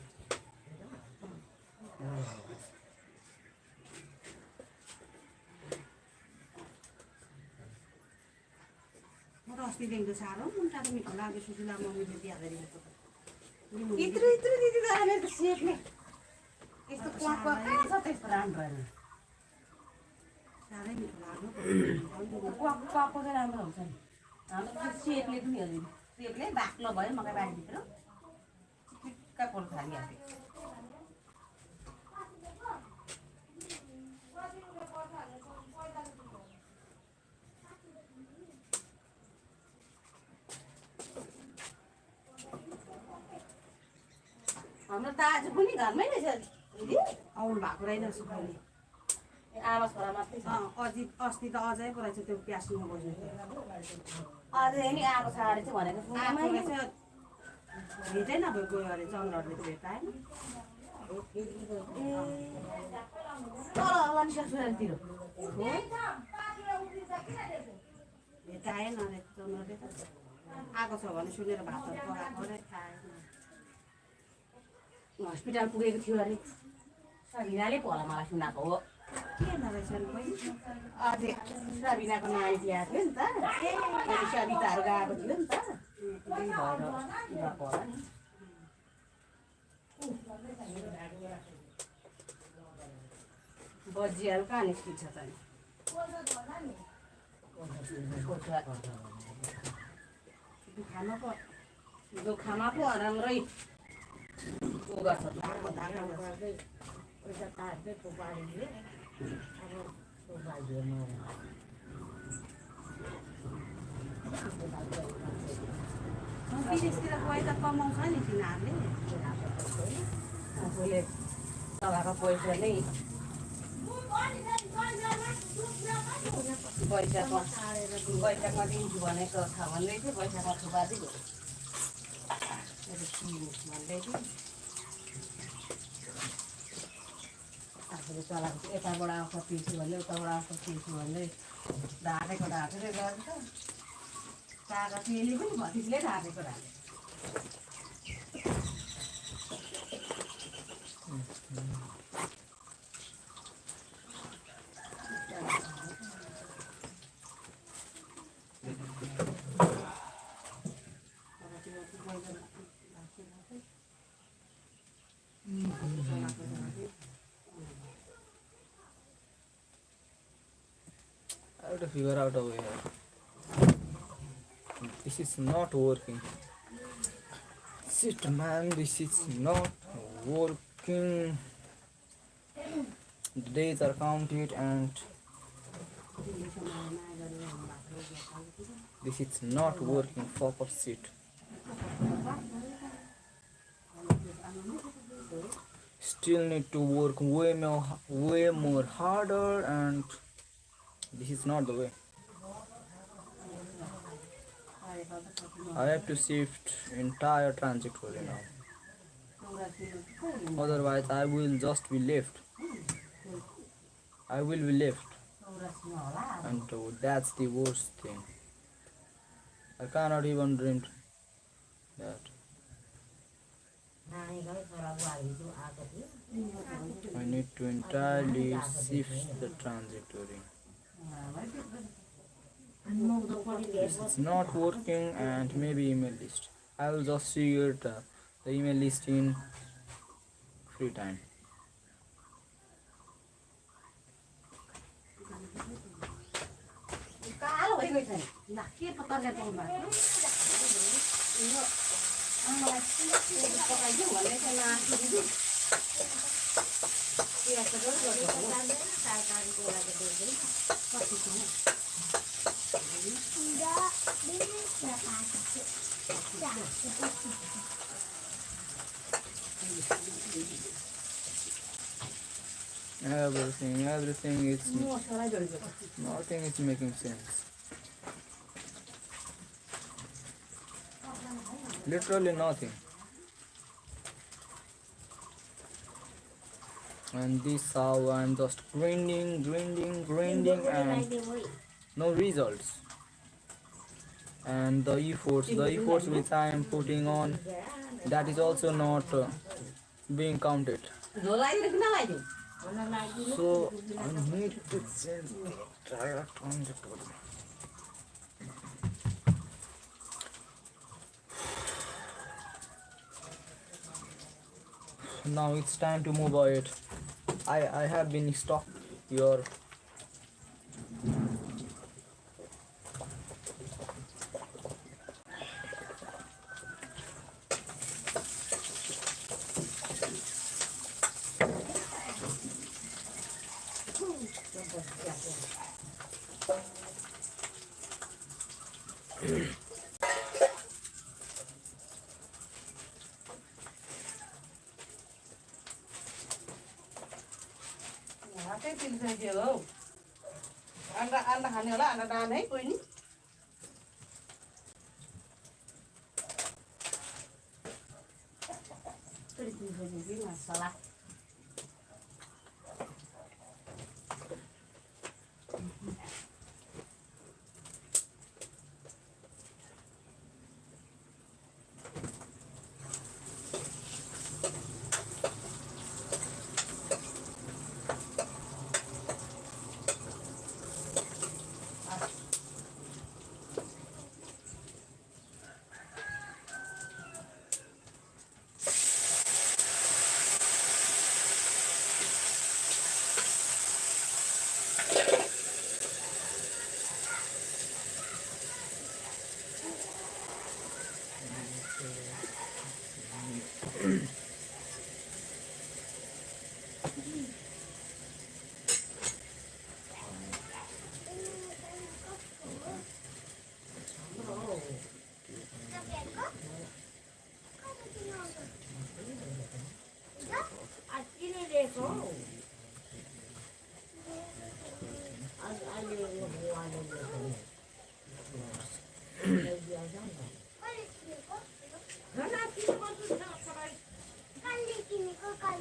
म त अस्तिदेखिको साह्रो मुन्टाको मिठो लाग्यो सुशीला मम्मीले बिहा गरेको यत्रो यत्रो दिदी त मेरो त सेक्ने यस्तो क्वाक छ त्यस्तो राम्रो होइन साह्रै मिठो लाग्यो क्वाको चाहिँ राम्रो हुन्छ नि हाम्रो त्यो सेपले पनि हेर्नु सेपले बाक्लो भयो मकै बारीभित्र चिक्का पोल खालिहाल्यो हाम्रो दाजु पनि घरमै नै छ दिदी आउनु भएको रहेनछ कहिले आमा छोरा मात्रै छ अस्ति त अझै पो रहेछ त्यो प्यासमा बस्नु अझै नि आएको छ अरे चाहिँ भनेको भेटै नभए गयो अरे चन्द्रहरूले त भेटाएन तल होला नि ससुरालीतिर भेटाएन अरे चन्द्रले त आएको छ भने सुनेर भातहरू पकाएको अरे खाएन हस्पिटल पुगेको थियो अरे सबिनाले पो होला मलाई सुनाएको हो के नरहेछ नि बहिनी अझै सबिनाको नानी तिहार थियो नि त सबिताहरू गएको थियो नि त त्यही भएर गएको होला नि बजियाहरू कहाँ निस्किन्छ त नि दुखामा पो राम्रै विदेशतिर गए त कमाउँछ नि तिनीहरूले आफूले चलाएको पैसा नै पैसामा दिन्छु भनेको छ भन्दै थियो पैसामा थुपारिदियो भन्दै थियो आफूले चलाएको यताबाट आउँछ तिर्छु भन्दै उताबाट आउँछ तिर्छु भन्दै ढाँटेको ढाँटेरै गर्छ कागज त्यसले पनि भतिजले ढाँटेको ढाँटे I have to figure out a way. This is not working. Shit, man, this is not working. The days are counted and this is not working. Fuck of shit. Still need to work way more harder, and this is not the way. I have to shift entire trajectory now. Otherwise, I will just be left. I will be left, and that's the worst thing. I cannot even dream that. I need to entirely shift the trajectory. It's not working, and maybe email list. I will just see it, the email list in free time. कालो भइगएछ नि ला के पो तरकारी पकाउनु भएको मलाई पकाइदिउँ भन्दै थियो मासु दिदी प्याज त Everything is nothing is making sense. Literally nothing. And this how I'm just grinding and no results. And the efforts which I am putting on, that is also not being counted. So I need to change the entire trajectory. Now it's time to move ahead. I have been stuck here त्यही 300 के हो अन्डा अन्डा खाने होला अन्डा डाल है बहिनी फेरि 300 दिनु मसला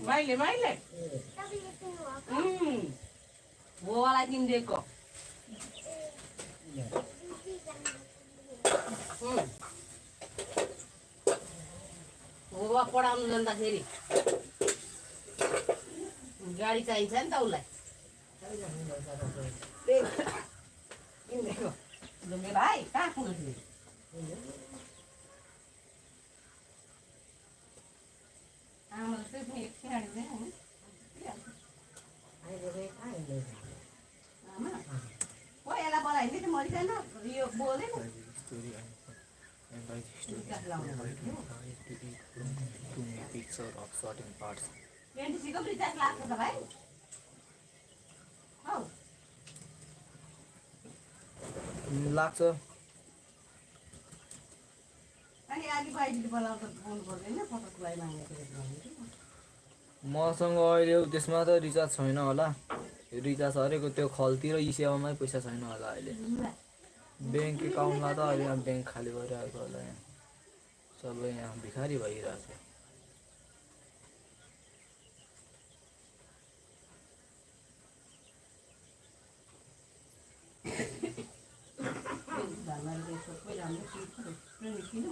मैले मैले बुवालाई किनिदिएको बुवा पढाउनु जाँदाखेरि गाडी चाहिन्छ नि त उसलाई किनिदिएको लुङ्गे भाइ कहाँ पुग्यो आमाले चाहिँ पनि एकछिन आमा ओ यसलाई बोलाइदिए त मरिँदैन यो बोल्दैन picture of sorting parts. एनटिसीको रिचार्ज लाग्छ त भाइ हौ लाग्छ अनि आगे बाहिर बोलाउँदा बोल्नु पर्दैन पटकलाई मागेको मसँग अहिले त्यसमा त रिचार्ज छैन होला रिचार्ज हरेको त्यो खल्तिर यी सेवामै पैसा छैन होला अहिले ब्याङ्क एकाउन्टमा त अहिले यहाँ ब्याङ्क खाली भइरहेको होला यहाँ सबै यहाँ भिखारी भइरहेको छ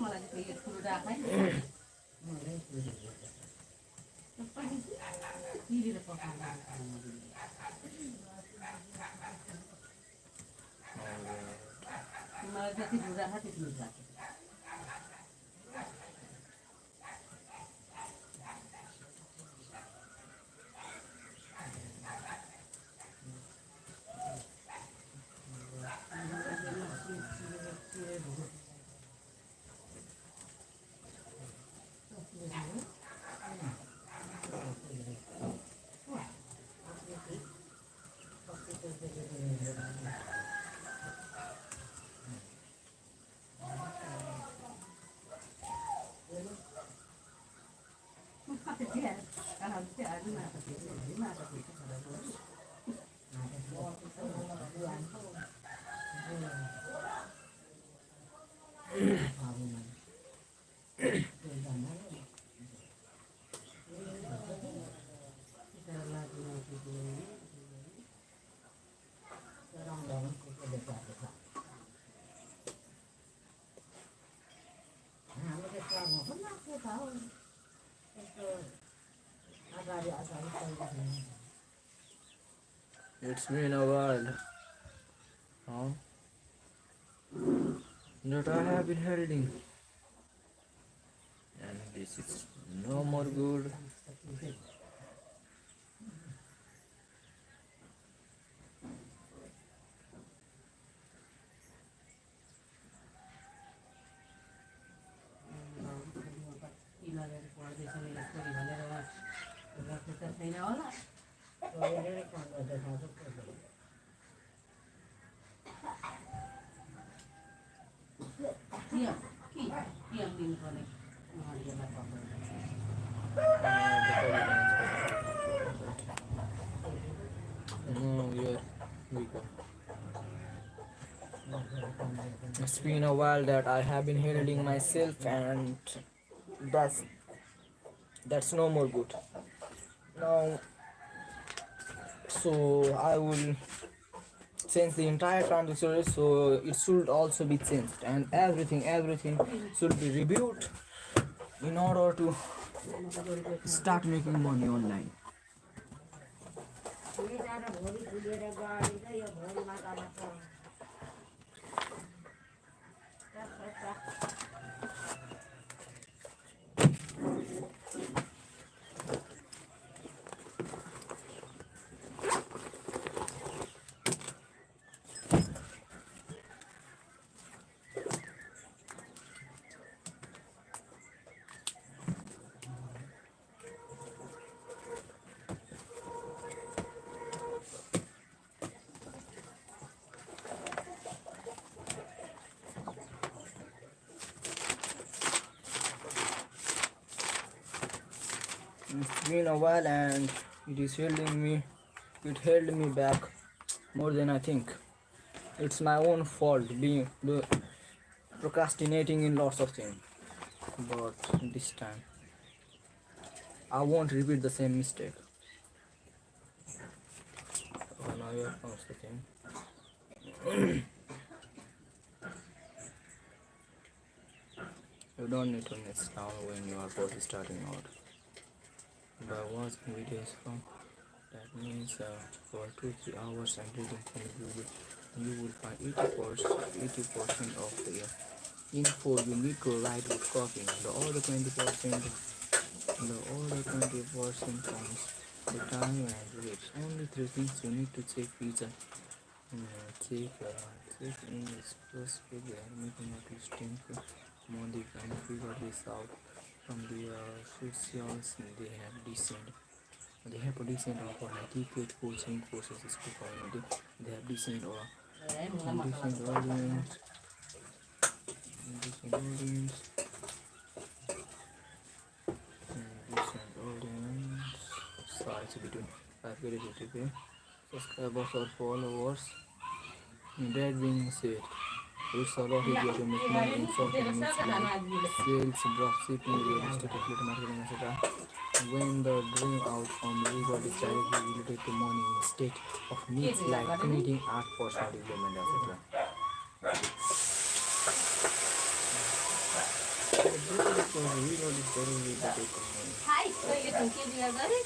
मलाई चाहिँ यो ठुलो राखाइ पिरेर पकाउनु मलाई जति ठुलो राख त्यति राख्छ It's been a while, that I have been holding, and this is no more good. No, yeah, we go. It's been a while that I have been handling myself, and that's that's no more good. Now, so I will change the entire transaction, so it should also be changed, and everything should be reviewed in order to start making money online. नेताहरू भोलि फुलेर गएर यो भोलि मातामा पर्छ It's been a while, and it held me back more than I think. It's my own fault being procrastinating in lots of things, but this time I won't repeat the same mistake. Oh, now here comes the thing. You don't need to mess down when you are first starting out. By watching videos from that means for 2-3 hours and reading from Google, you will find 80% of the info you need to write with copying. The other 20% comes the time and rates. Only three things you need to check each check English plus maybe making at least 10 more. They can figure this out from the socials. They have a decent offer like ticket coaching courses school community. They have decent or decent audience decent audience size between 5K to 50K subscribers or followers. That being said, it's a lot easier to make money in social media, sales, dropshipping, real estate, affiliate marketing, etc. When the dream outcome result is directly related to money instead of needs like creating art, personal development, etc. The dream result is directly related to money.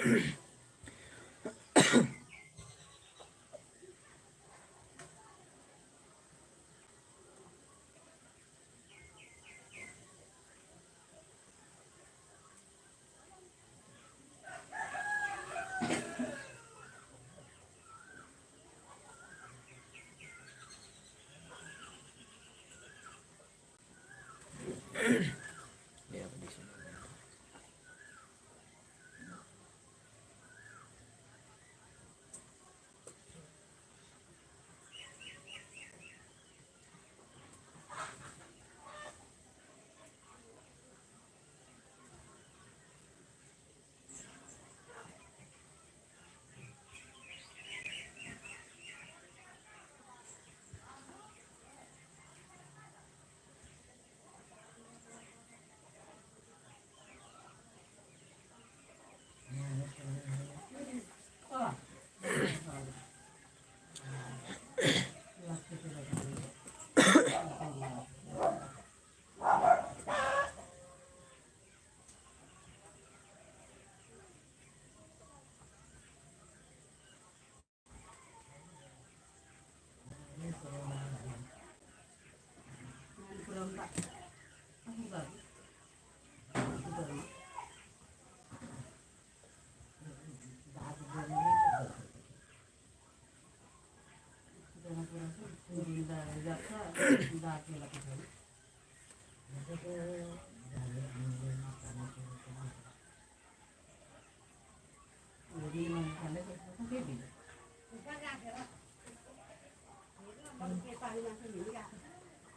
Yeah, but this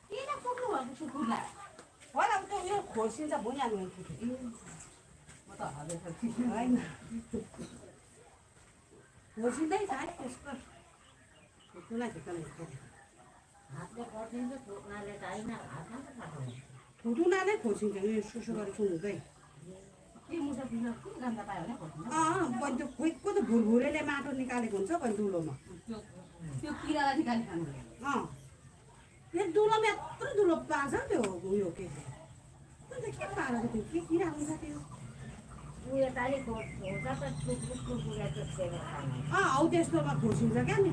किन पुग्नु भएको सुकुरलाई होला त यो खोर्सिन्छ भुइँहाल्नु म त होइन खोर्सिँदै छ है त्यसको ठुकुलाई ठुटुना नै खोर्सिन्छ यो सुसु गरेको हुँदै बन्द खोइको त भुरभुरेले माटो निकालेको हुन्छ बन्द दुलोमा त्यो किरालाई निकाली खानु त्यो दुलोमा यत्रो दुलो पार्छ त्यो उयो के अन्त के पारेको त्यो के किरा हुन्छ त्यो हौ त्यस्तोमा खोर्सिन्छ क्या नि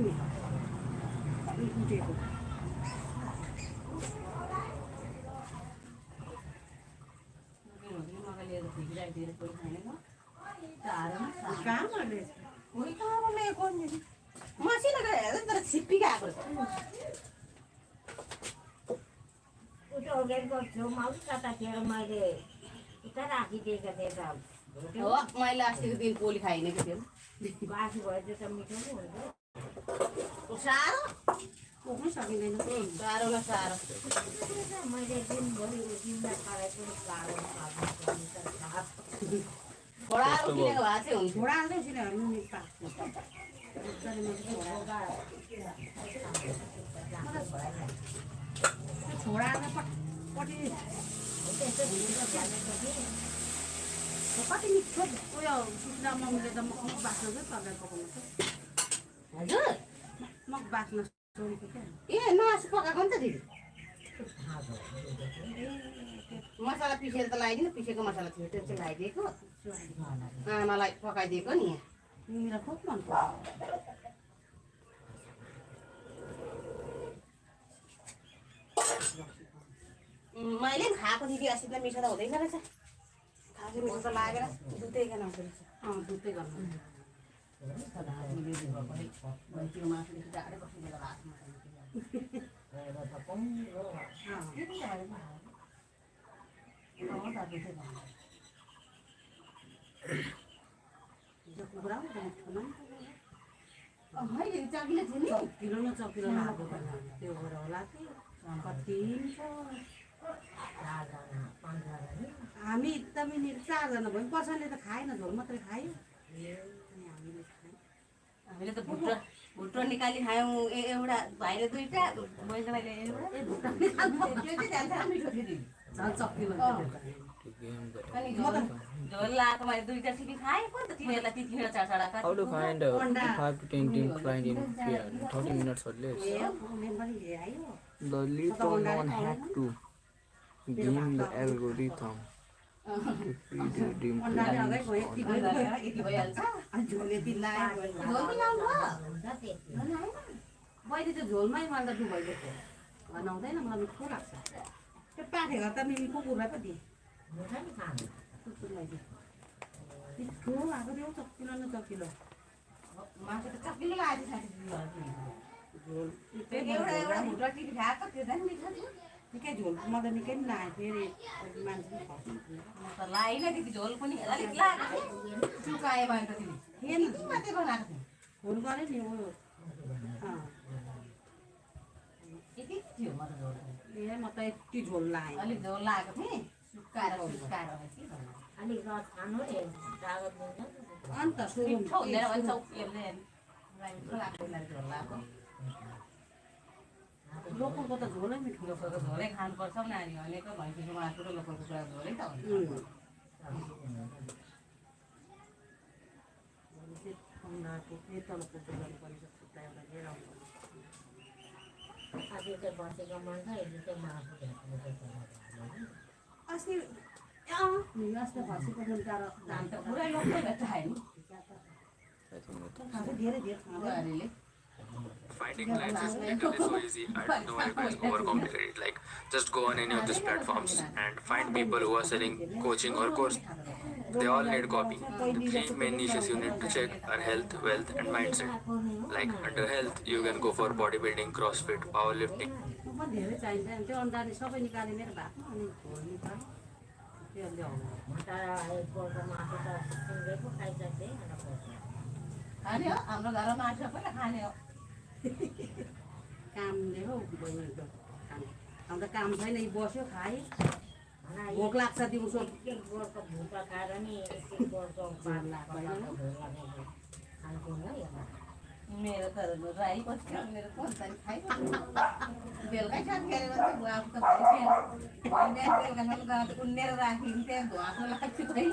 उठेको मसिनो हेर्दा तर छिप्पिका आएको मैले अस्तिको दिन पोली खाइनेको थियो साह्रो पुग्नु सकिँदैन साह्रो न साह्रो छोडाहरू किनेको भए चाहिँ हुन्छ छोडा हाल्दै सिनेहरू छोडा पट्टि कति मिठो उयो सुक्दा मम्मीले त मग बाँच्न चाहिँ तरकारी पकाउनु छ हजुर मग बाँच्न छोडेको क्या ए नआसी पकाएको नि त दिदी मसला पिसेर त लगाइदिनु पिसेको मसला थियो त्यो चाहिँ लगाइदिएको आमालाई पकाइदिएको नि यहाँ मिरा खुब मन पर्छ मैले पनि खाएको दिदी अस्ति त मिठो त हुँदैन रहेछ खाएको मिठो त लागेर दुधै खान आउँदो रहेछ दुधै गर्नु त्यो मासुले डाँडै कति बेला हातमा मैले चकिलो थियो नि चकिलो न चकिलो लाग्यो त्यो भएर होला कति हामी त मिनेर 4 जना भयौँ कसैले त खाएन झोल मात्रै खायो हामीले त भुट्टा निकाली खायौँ एउटा भाइले 2टा मैले एउटा मिठो थियो झन् चकिलो अनि झोल लाएको मैले 2टा सिपी खाएँ त तिनीहरूलाई तिनीहरू 4 How to find 5 to 10 team client in 30 minutes or less? The lead on had to game the algorithm. Dream अन्डाले cleaning. अगाडि गयो यति भइहाल्छ अनि झोल यति लाग्यो झोल मिलाउनु भयो मैले त झोलमै मलाई त डुबाइदिएको बनाउँदैन मलाई मिठो लाग्छ त्यो पाठे घर त मिमी कुकुरलाई पो दिएँ कुकुरलाई दिएँ मिठो भएको थियो चक्किलो न चक्किलो मासु त चक्किलो लागेको झोल एउटा भुटा टिभी खाएको त्यो झन् मिठो थियो निकै झोल म त निकै पनि लाग्यो फेरि मान्छे त लाइन दिदी झोल पनि अलिक लाग्यो चुकायो भने त तिमी थिएन मात्रै बनाएको थियो फोन गरेँ नि उयो यति थियो म त झोल ए म त यति झोल लाग्यो अलिक झोल लागेको थिएँ सुकाएर के भन्नु अलिक रस खानु है कागज दिन्छ अन्त मिठो हुँदैन भन्छ उयोले मिठो लाग्छ झोल लगाएको लोकलको त झोलै मिठो लोकलको झोलै खानुपर्छ नानी भनेको भैँसीको मासु र लोकलको कुरा झोलै त हुन्छ अझै चाहिँ बसेको मन छ यदि चाहिँ मासु अस्ति अस्ति भर्सीको मन टाढो धान त पुरै लोकल भेट्छ होइन धेरै धेरै खाँदैन बुहारीले Finding clients is literally so easy. I don't know why you guys overcomplicate it. Like, just go on any of these platforms and find people who are selling coaching or course. They all need copy. The three main niches you need to check are health, wealth, and mindset. Like, under health, you can go for bodybuilding, CrossFit, powerlifting. म पनि धेरै चाहिन्छ अनि त्यो अन्डाले सबै निकालेँ मेरो भातमा अनि झोल निकाल्यो त्यो ल्याउनु एकपल्ट मासु त सुँगेको खाइसक्थेँ खाने हो हाम्रो घरमा मासु पहिला खाने हो कामले हौ बहिनीको काम हाम्रो त काम छैन यी बस्यो खाएँ भोक लाग्छ दिउँसो एक बोरको भुटा खाएर नि एक बोरको खान्थ्यौँ है मेरो त राई बस्यो मेरो पन्छानि खाइ बेलुकै खान खेलेर चाहिँ बुवाको त भइसक्यो बेलुकासम्म त उन्नेर राखिन्थ्यो धुवाको लाग्थ्यो है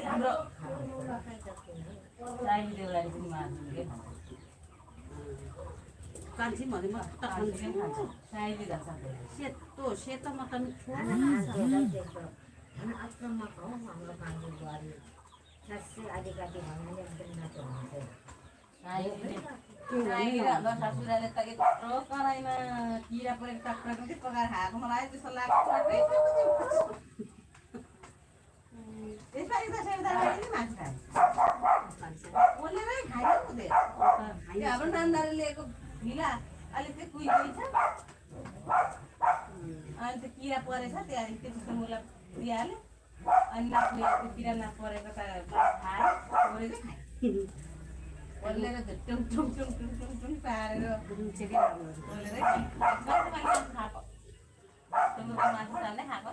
हाम्रो राई बेलुकाले पनि मार्छु कान्छी भने म त खान्छु साइली जान्छ सेतो सेतो म त मिठो आश्रममा खाउँ हाम्रो मान्छे बुहारी साँच्चै आदिकाटी भन्नाले एकदम नाचो हुन्छ हाम्रो ससुराले त यत्रो कराईमा किरा परेको टक्कर पकाएर खाएको मलाई त्यस्तो लाग्छ त्यसपालि त सेवदारले नि मासु खायो ओलेरै खायो हुँदैन हाम्रो नान्दाले लिएको ढिला अलिक चाहिँ कुइ कुइ छ अनि त्यो किरा परेछ त्यहाँदेखि त्यसको मलाई दिइहाल्यो अनि नाप्ने किरा नपरेको त खायो ओलेरै खायो ओलेर टुङ टुङ टुङ टुङ टुङ टुङ पारेर ओलेरै खाएको मासु चाल्दै खाएको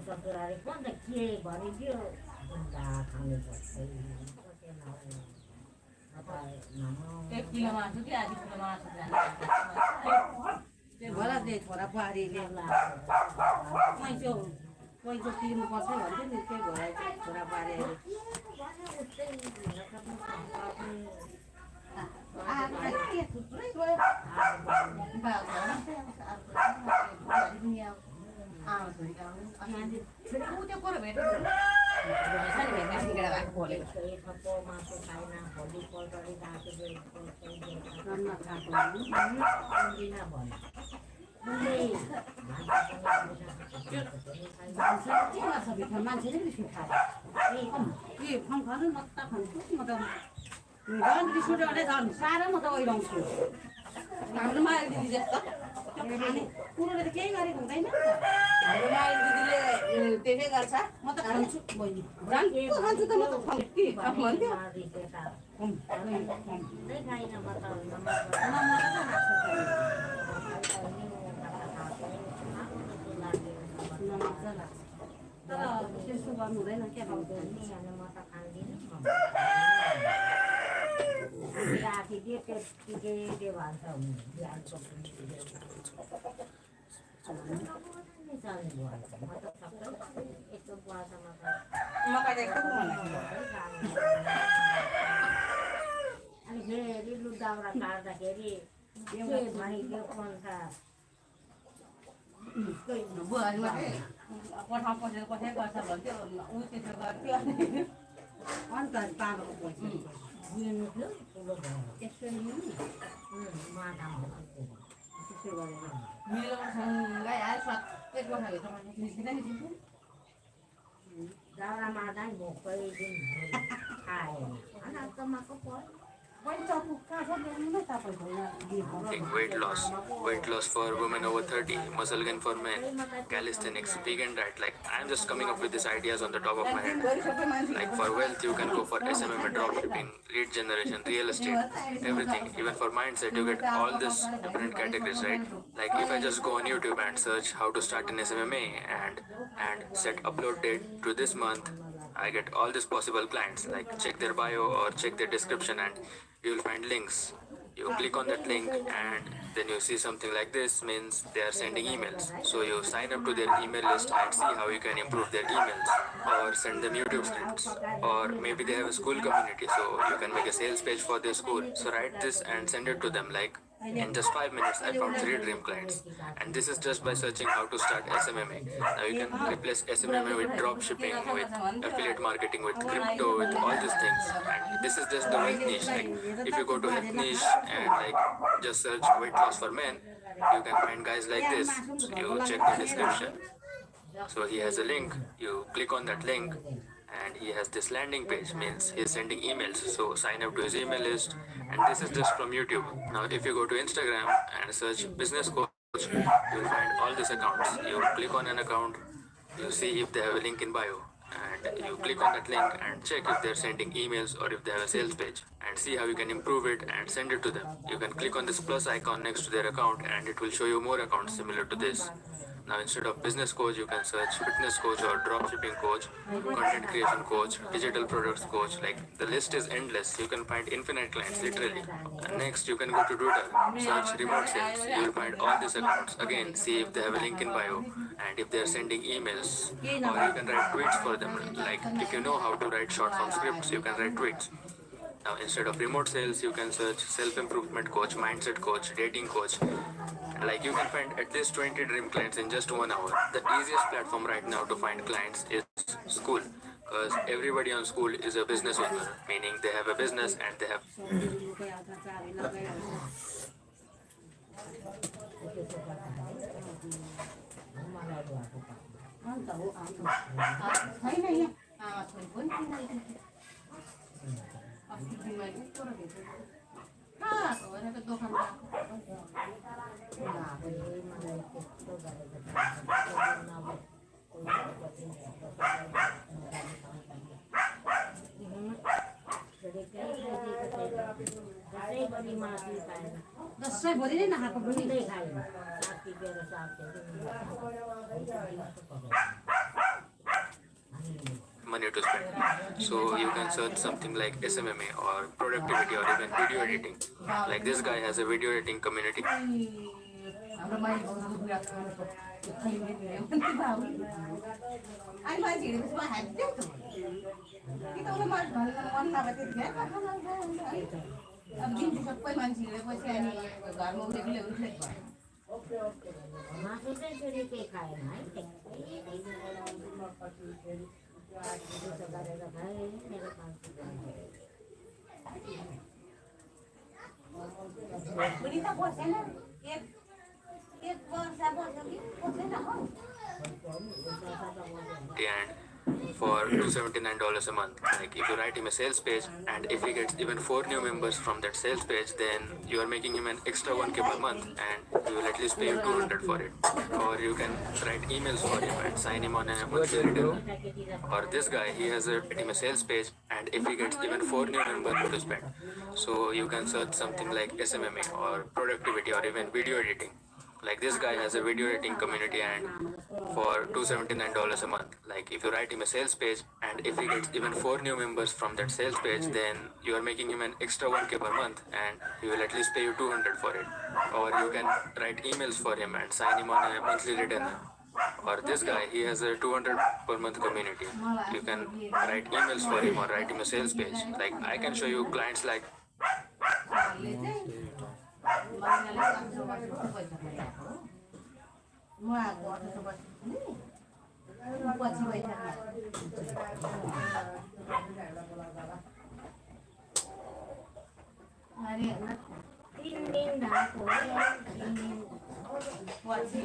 ससुराले पनि त के भनिदियो खानु पर्छ एक किलो मासु कि आधी किलो मासु त्यो भएर त्यही छोरा बुहारीले पैँचो पैँचो तिर्नुपर्छ भन्थ्यो नि त्यही भएर चाहिँ छोरा बुहारीले मासु खाएन भोलिपल्ट मान्छेले रिस उठायो के खानु म त खान्छु म त झन् रिस उठ्यो भने झन् साह्रो म त ओइलाउँछु हाम्रो माया दिदी जस्तो खाने कुरोले त केही गरेको हुँदैन नि त हाम्रो माया दिदीले त्यसै गर्छ म त खान्छु बहिनी झन् के खान्छु त म त खान्छु कि भन्थ्यो तर त्यस्तो गर्नु हुँदैन क्या म त खाँदिनँ राखिदिए त्यो भन्छ चालू मग फक्त एक बुवाचा मग मका देखतो तुम्हाला आणि हे रिलू दावरा काढदाखेरि के भनेको कोणता कोठा पसेर कसै गर्छ भन्थ्यो ऊ त्यसो गर्थ्यो अनि अन्त पाएको पैसा दिनु थियो ठुलो भयो त्यसरी नि माटामा त्यसो गरेर मिलोसँगै आयो सबै कोठाभित्र निस्किँदै निस्किन्थ्यो दाउरा मार्दा नि भोकै दिन खाएन अनाजको पर्यो पैसा पुग्छ सक्दैन नै तपाईँको Like weight loss for women over 30, muscle gain for men, calisthenics, vegan diet. Like I'm just coming up with these ideas on the top of my head. Like for wealth, you can go for SMM, dropshipping, lead generation, real estate, everything. Even for mindset, you get all these different categories, right? Like if I just go on YouTube and search how to start an SMMA and set upload date to this month, I get all these possible clients. Like check their bio or check their description and you will find links. You click on that link and then you see something like this, means they are sending emails. So you sign up to their email list and see how you can improve their emails or send them YouTube scripts. Or maybe they have a school community, so you can make a sales page for their school. So write this and send it to them. Like in just 5 minutes, I found 3 dream clients. And this is just by searching how to start SMMA. Now you can replace SMMA with drop shipping, with affiliate marketing, with crypto, with all these things. And this is just the health niche. Like if you go to health niche and like just search weight loss for men, you can find guys like this. So you check the description. So he has a link. You click on that link and he has this landing page, means he's sending emails. So sign up to his email list, and this is just from YouTube. Now if you go to Instagram and search business coach, you'll find all these accounts. You click on an account, you see if they have a link in bio, and you click on that link and check if they're sending emails or if they have a sales page, and see how you can improve it and send it to them. You can click on this plus icon next to their account and it will show you more accounts similar to this. Now instead of business coach, you can search fitness coach or dropshipping coach, content creation coach, digital products coach. Like the list is endless. You can find infinite clients literally. And next you can go to Twitter, search remote sales. You will find all these accounts. Again, see if they have a link in bio and if they are sending emails, or you can write tweets for them. Like if you know how to write short form scripts, you can write tweets. Now instead of remote sales, you can search self-improvement coach, mindset coach, dating coach. Like you can find at least 20 dream clients in just 1 hour. The easiest platform right now to find clients is school, because everybody on school is a business owner, meaning they have a business and they have छैन यहाँ छोरी पनि अस्ति बिमारी छोरा भेटेको कहाँ भनेको दोकानमा दसैँभरि नै नखाएको पनि money to spend. So you can search something like SMMA or productivity or even video editing. Like this guy has a video editing community. हाम्रो मान्छे गाउँको बुढा खानु त्यो खैले दिने भन्थे बाबु अनि मान्छे हिँडेपछि म हान्थ्यो त कि त उसले मलाई भन्नु मन नभए त्यतिखेर अब दिन्छु सबै मान्छे हिँडेपछि अनि घरमा उठेकोले उठ्दै भयो मासु चाहिँ फेरि केही खाएन है गरेर खाएँ मेरो बुढी त बसेन एक वर्ष बस्यो कि बसेन हो And for $279 a month, like if you write him a sales page and if he gets even 4 new members from that sales page, then you are making him an extra 1k per month and he will at least pay you 200 for it. Or you can write emails for him and sign him on a monthly retainer. Or this guy, he has a sales page and if he gets even 4 new members to spend. So you can search something like SMMA or productivity or even video editing. Like this guy has a video editing community and for $279 a month, like if you write him a sales page and if he gets even 4 new members from that sales page, then you are making him an extra 1k per month and he will at least pay you 200 for it. Or you can write emails for him and sign him on a monthly retainer. Or this guy, he has a 200 per month community. You can write emails for him or write him a sales page. Like I can show you clients like सरले चाहिँ महिनाले 500 वर्षको पैसा खाएको हो उहाँको 1800 वर्ष पछि पैसा अरे 3 दिन भएको हो 3 दिन पछि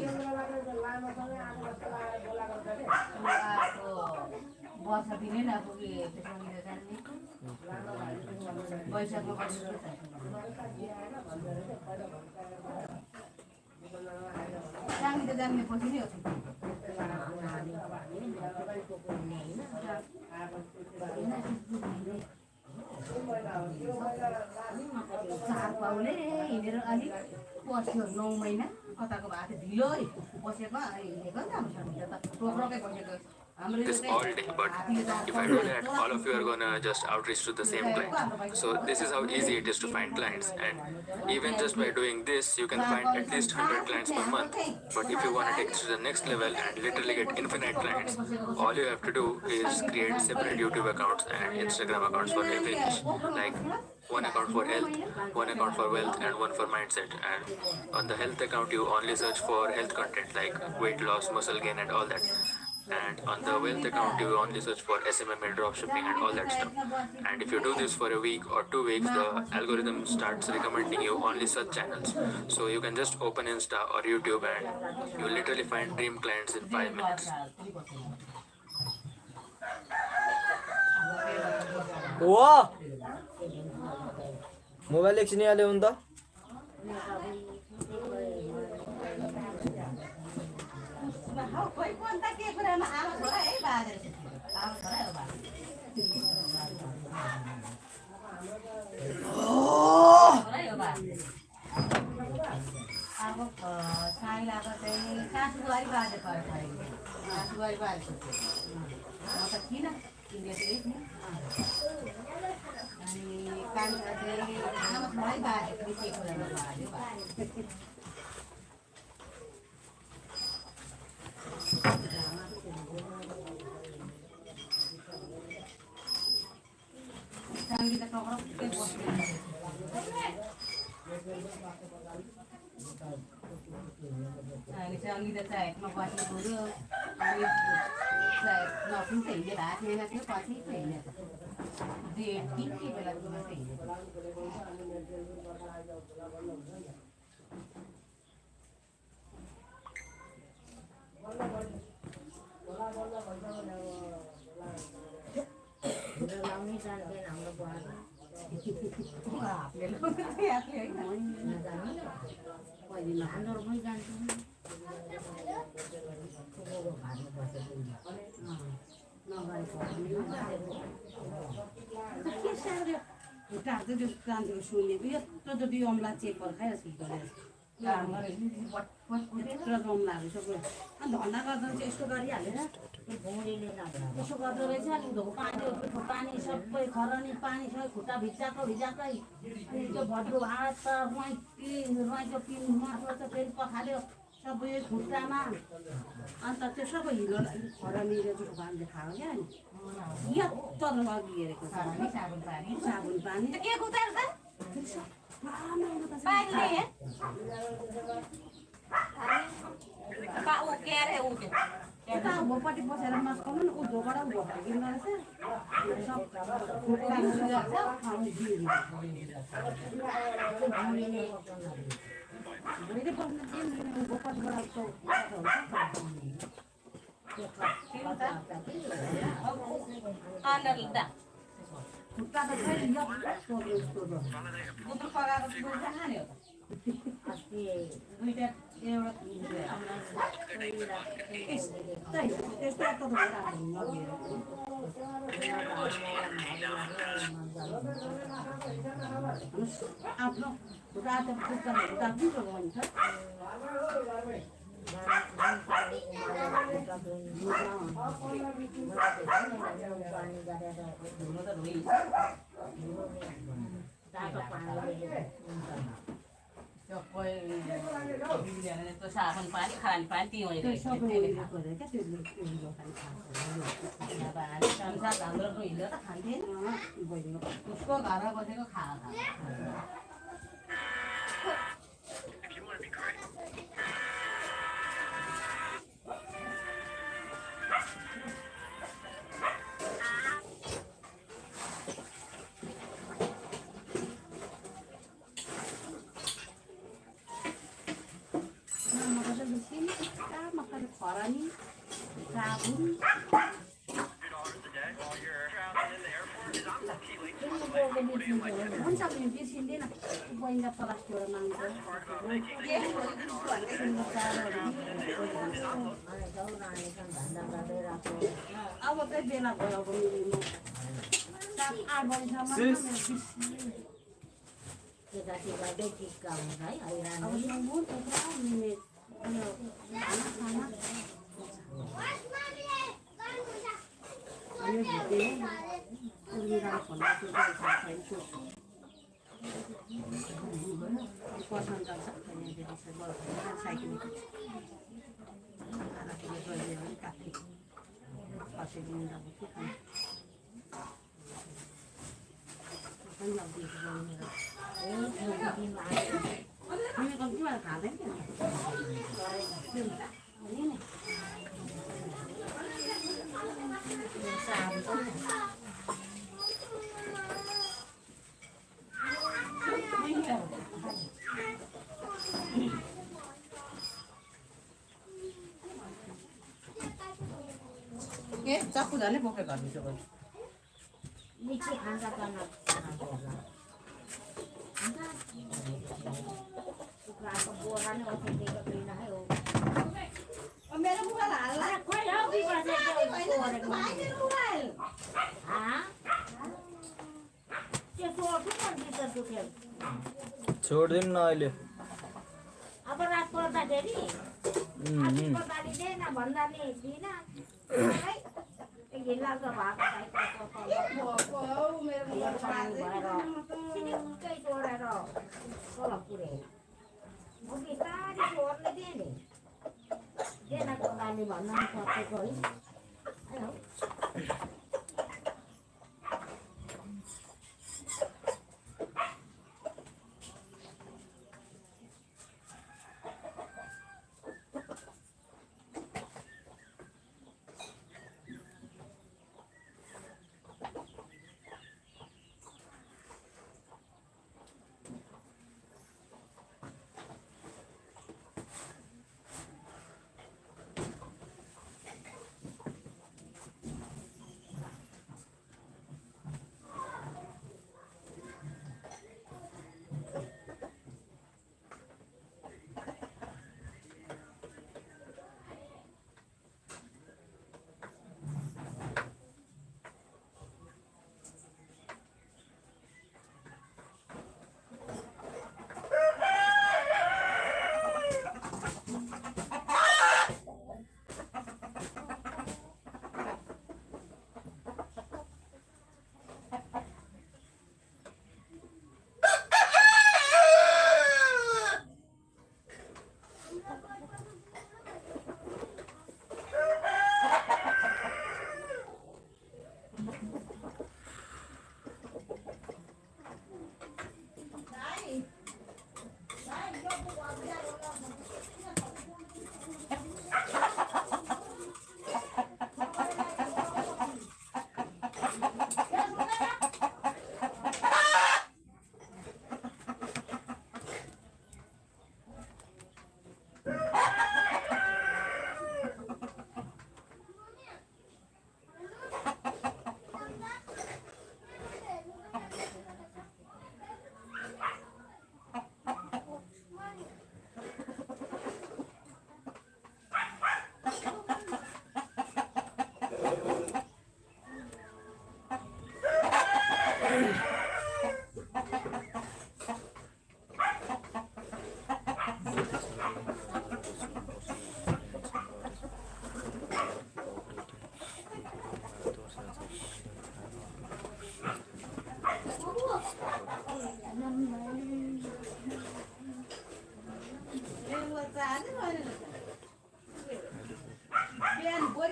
वर्ष दिनै नपुगे त्यसरी जान्ने वैशाखमा जान्ने त जान्ने पछि नै हो चार पाउले हिँडेर अलिक बस्यो 9 महिना कताको भएको थियो ढिलो बसेको हिँडेको नि त टोक्रोकै बसेको this all day, but if I do that, all of you are gonna just outreach to the same client. So this is how easy it is to find clients, and even just by doing this, you can find at least 100 clients per month. But if you want to take it to the next level and literally get infinite clients, all you have to do is create separate YouTube accounts and Instagram accounts for every niche, like one account for health, one account for wealth, and one for mindset. And on the health account, you only search for health content like weight loss, muscle gain, and all that. And on the wealth account, you only search for SMMA, dropshipping, and all that stuff. And if you do this for a week or 2 weeks, the algorithm starts recommending you only such channels. So you can just open Insta or YouTube and you literally find dream clients in 5 minutes. Wow! Mobile एकछिन हाल्यो भने त यसो गर्दो रहेछ नि पानी सबै खरनी पानी सबै खुट्टा भिजाकै त्यो भद्रो भात त रुवाईको पिन मासु त फेरि पखाल्यो सबै खुट्टामा अन्त त्यो सबै हिलो खरनीले चाहिँ बाँधेर खायो क्या नि यत्तर अघि हेरेको साबुन पानी के कुतार यता भोपट्टि बसेर मस्काउनु न उधोबाट उधो फर्किँदो रहेछ खुट्टा त फेरि आफ्नो खुट्टा त खुट्टा पिरो भन्छ त्यो साबुन पानी खाने पानी त्यो त्यही सबै उयो गरेर क्या त्यो दोकान संसार हाम्रो हिँडेर त खान्थेन बहिनी उसको घरमा बसेको खा मगाएर बेसी मगाएर खरानी साबुन हुन्छ भने बिर्सिँदैन बहिनीलाई प्लास्टिकबाट माग्छ अब चाहिँ बेला भयो अब मेरो 7-8 बजीसम्म अब सुँगुर कुखुरा मिनेट उयो खाना यो भित्रै उर्मिराले फोन गर्छु पर्सन जान्छ साइकल काट्ने फर्सिदिनु अब के खानु तिमी कम्तीबाट खाँदैन ए चक्कु झन् बोकेको घरभित्र नीचे खाना करना कुखुराको बोरा नै ओथेको पीना है हो मेरो मोबाइल हाल्ला खोइ हौ त्यो सोर्छु नि भित्र दुख्यो छोडिदिउँ न अहिले अब रात पर्दाखेरि दिएन भन्दा नि दिइन घिनलाग्दो भएको सिनिकै तोडेर तल पुऱ्यायो म बिस्तारै छोड्ने थिएँ नि जेनाको गाली भन्दा पनि सकेको है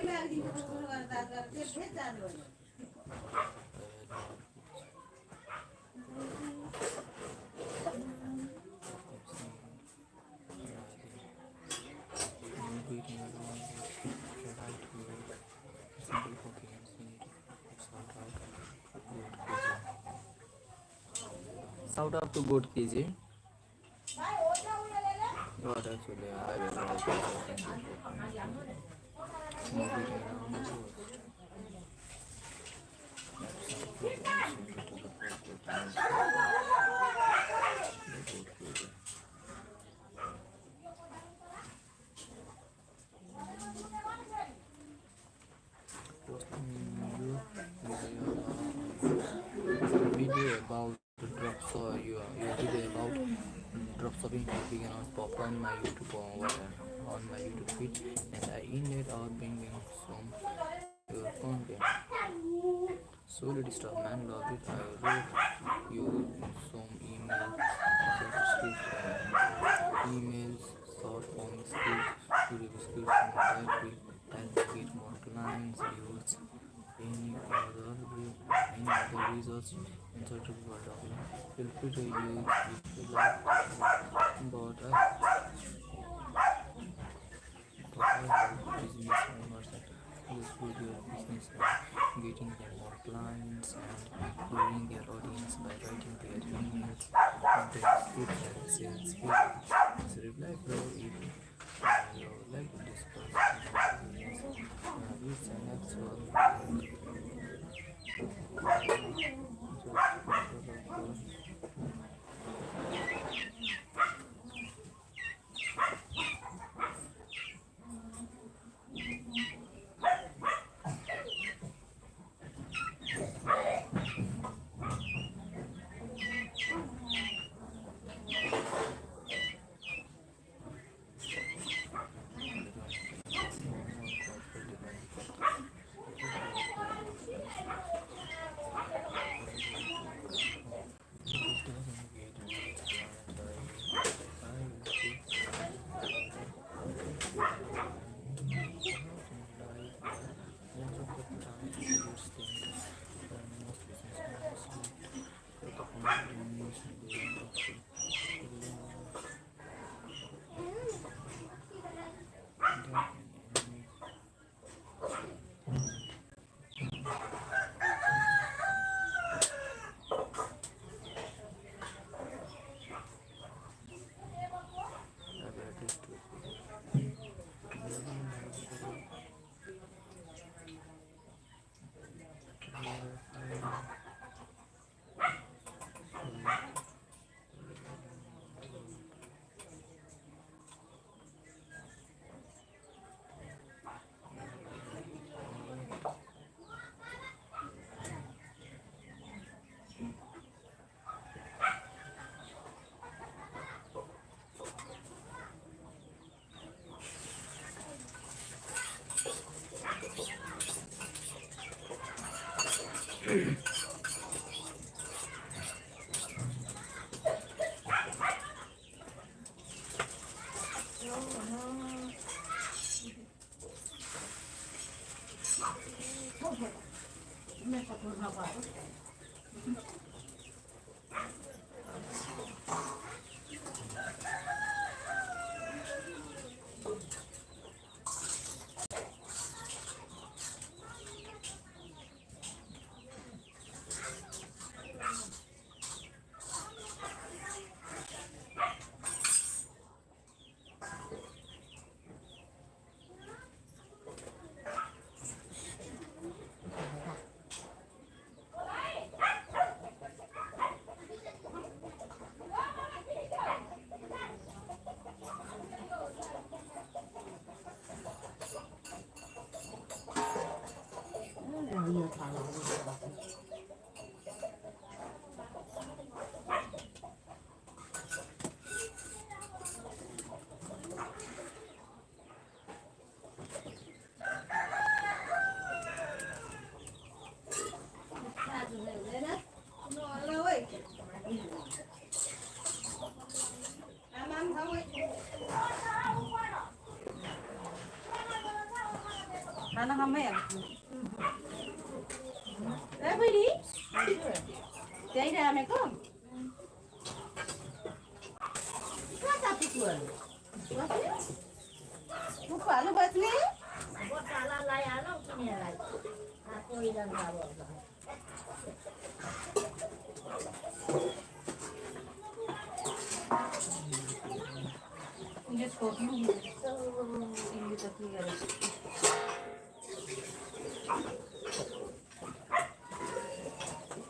पहिला एकदिनको सुरु गर्दा त्यो फेरि जानु भयो Shout out to Goat KJ. What actually I will video about the drops or your video about drop shopping has begun on pop on my YouTube on my YouTube feed, and I ended up bringing some your content. So let's start, man. Love it. I wrote you some emails, short form skills, video description that will help get more clients, views, any other results in such a world of feel free to use if you like, but I have business owners that use video business and getting them more clients and growing their audience by writing their emails and their scripts and sales pitch. So reply bro if you like to discuss this and next one. खाना खामै अब ए बहिनी त्यही रामेको कता पुग्यो पुग्नु हाल्नु बस्ने गोठालालाई हालौ किनेरलाई कोही जान्छ अब यसको तिमीले त के गरेको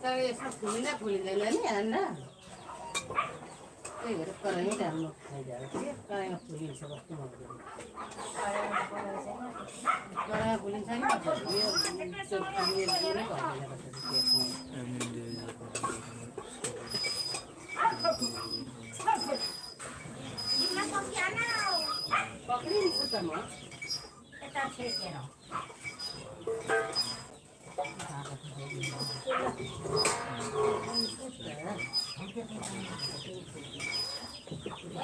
तर यसमा फुलिँदैन नि हान्न त्यही भएर कराइमै राम्रो खाइजान्छ कराइमा फुलिन्छ कस्तो मजाले कराइमा फुलिन्छ नि यो त्यो फुलिने नै घट्दैन And then there is a तिमीलाई पकिहाल पक्रिन्छु त म यता छेकेर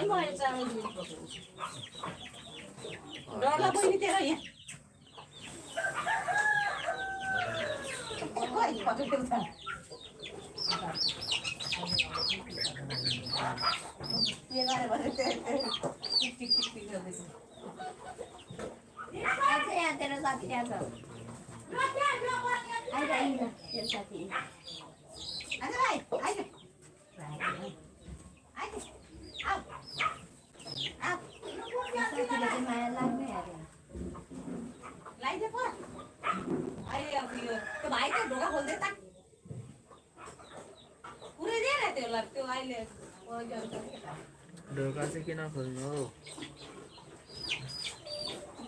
मैले चामल दिनु पक्रिन्छु डरला बहिनी तेरो यहाँ पक्रिन्छ के गरे भने टिक टिक टिक गर्दैछ यहाँ तेरो साथी त्यहाँ छ आइज आइज तेरो साथी आइज भाइ आइज आइज आऊ आऊ साथीलाई चाहिँ माया लाग्ने अरे लाइदे पो अहिले अब यो त्यो भाइ त ढोका खोल्दै त पुरै दिएन त्यसलाई त्यो अहिले ढोका चाहिँ किन खोल्नु हो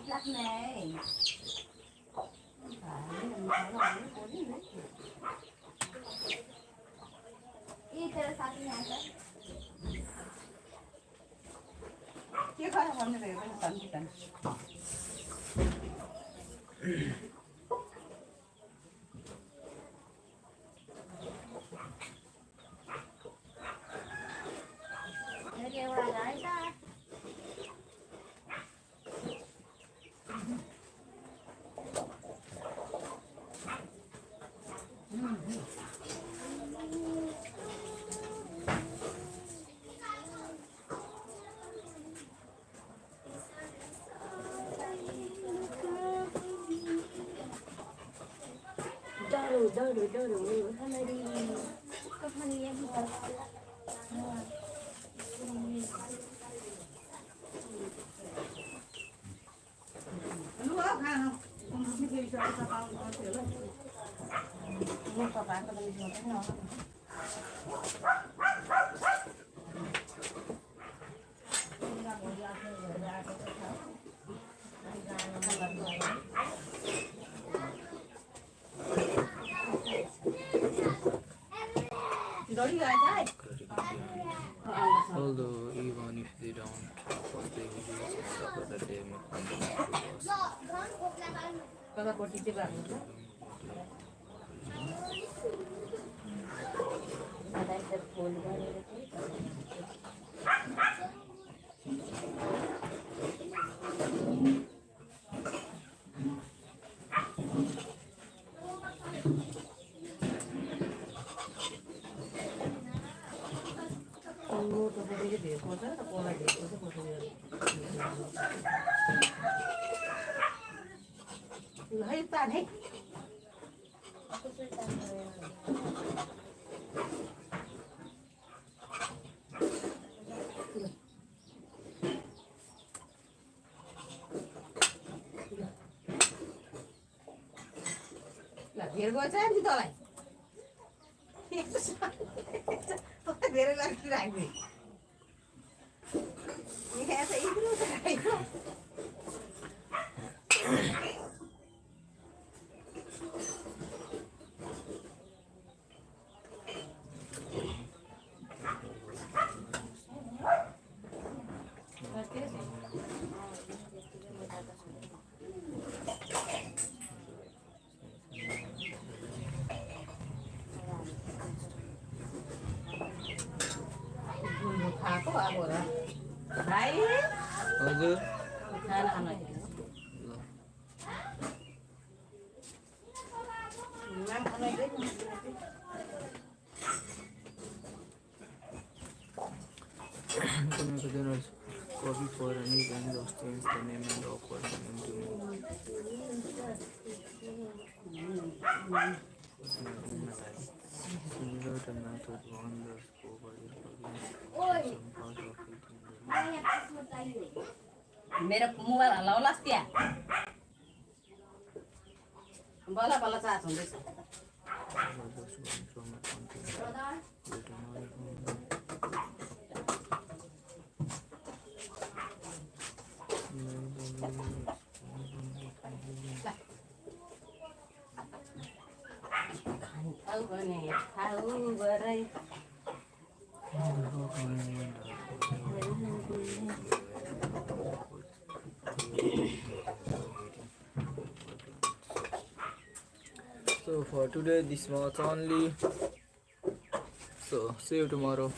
लाग्ने है ए तेरो साथी यहाँ छ के गरेर भन्ने रहेछ शान्ति त एउटा गाई छ डरो हमारी कहानी यही है लु आऊ खाना कुम्रुनी फेरि सबै पाउनु पर्थ्यो होला म तपाईँको त मिस हुँदैन although even if they don't post their videos and stuff like that, they make content videos. कता कोटी चाहिँ गर्नु फोन गरेर मोटो बोकेको भेको छ र कोला भेको छ बोकेको है ताने ल भेर गएछ नि तँलाई धेरै लाग्छ राख्ने यहाँ त इत्रो छ खाइको खाएको अब र भाइ हजुर खाना खानु ल copy for a new and just change the name and offer the name to me. Similar to method one the scope of your public some part of it in the मेरो मोबाइल हल्लाउलास् त्यहाँ बल्ल बल्ल charge हुँदैछ just one from a content written on your खाऊ भने खाऊ गरै So for today this was only, so see you tomorrow.